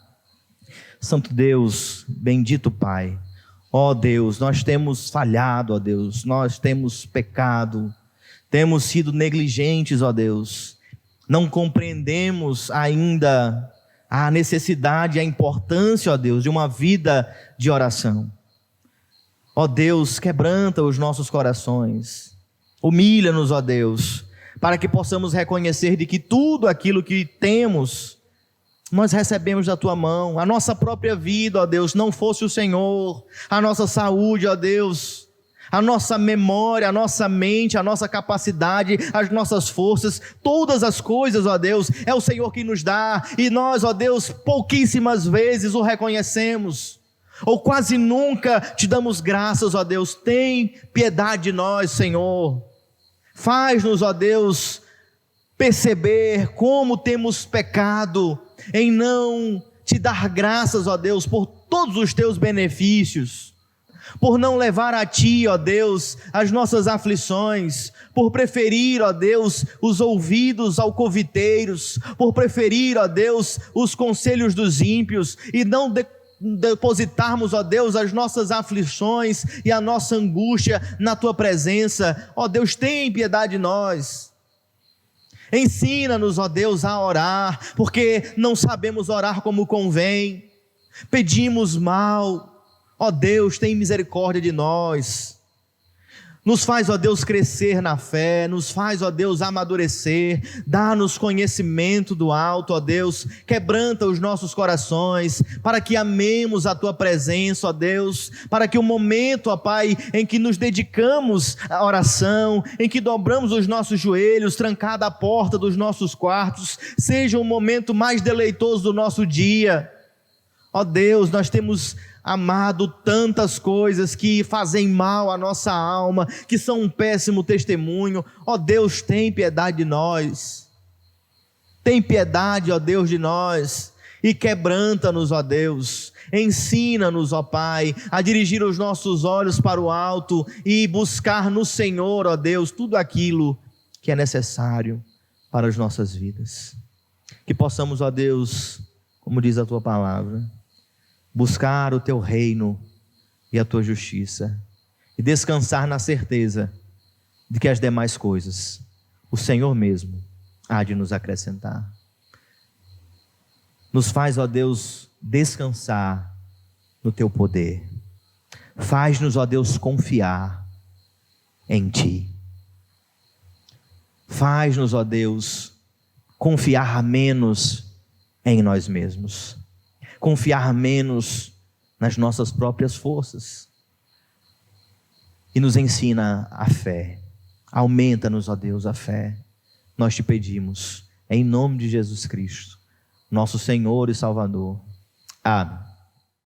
Santo Deus, bendito Pai, ó Deus, nós temos falhado, ó Deus, nós temos pecado, temos sido negligentes, ó Deus, não compreendemos ainda a necessidade e a importância, ó Deus, de uma vida de oração. Ó Deus, quebranta os nossos corações, humilha-nos, ó Deus, para que possamos reconhecer de que tudo aquilo que temos, nós recebemos da Tua mão. A nossa própria vida, ó Deus, não fosse o Senhor, a nossa saúde, ó Deus, A nossa memória, a nossa mente, a nossa capacidade, as nossas forças, todas as coisas, ó Deus, é o Senhor que nos dá, e nós, ó Deus, pouquíssimas vezes o reconhecemos, ou quase nunca te damos graças, ó Deus. Tem piedade de nós, Senhor. Faz-nos, ó Deus, perceber como temos pecado em não te dar graças, ó Deus, por todos os teus benefícios, por não levar a ti, ó Deus, as nossas aflições, por preferir, ó Deus, os ouvidos alcoviteiros, por preferir, ó Deus, os conselhos dos ímpios, e não depositarmos, ó Deus, as nossas aflições e a nossa angústia na tua presença. Ó Deus, tem piedade de nós. Ensina-nos, ó Deus, a orar, porque não sabemos orar como convém, pedimos mal. Ó Deus, tem misericórdia de nós. Nos faz, ó Deus, crescer na fé, nos faz, ó Deus, amadurecer, dá-nos conhecimento do alto, ó Deus, quebranta os nossos corações, para que amemos a Tua presença, ó Deus, para que o momento, ó Pai, em que nos dedicamos à oração, em que dobramos os nossos joelhos, trancada a porta dos nossos quartos, seja o momento mais deleitoso do nosso dia. Ó Deus, nós temos amado tantas coisas que fazem mal à nossa alma, que são um péssimo testemunho. Ó Deus, tem piedade de nós. Tem piedade, ó Deus, de nós. E quebranta-nos, ó Deus. Ensina-nos, ó Pai, a dirigir os nossos olhos para o alto e buscar no Senhor, ó Deus, tudo aquilo que é necessário para as nossas vidas. Que possamos, ó Deus, como diz a Tua palavra, buscar o Teu reino e a Tua justiça, e descansar na certeza de que as demais coisas o Senhor mesmo há de nos acrescentar. Nos faz, ó Deus, descansar no Teu poder. Faz-nos, ó Deus, confiar em Ti. Faz-nos, ó Deus, confiar menos em nós mesmos. Confiar menos nas nossas próprias forças, e nos ensina a fé. Aumenta-nos, ó Deus, a fé. Nós te pedimos, em nome de Jesus Cristo, nosso Senhor e Salvador. Amém.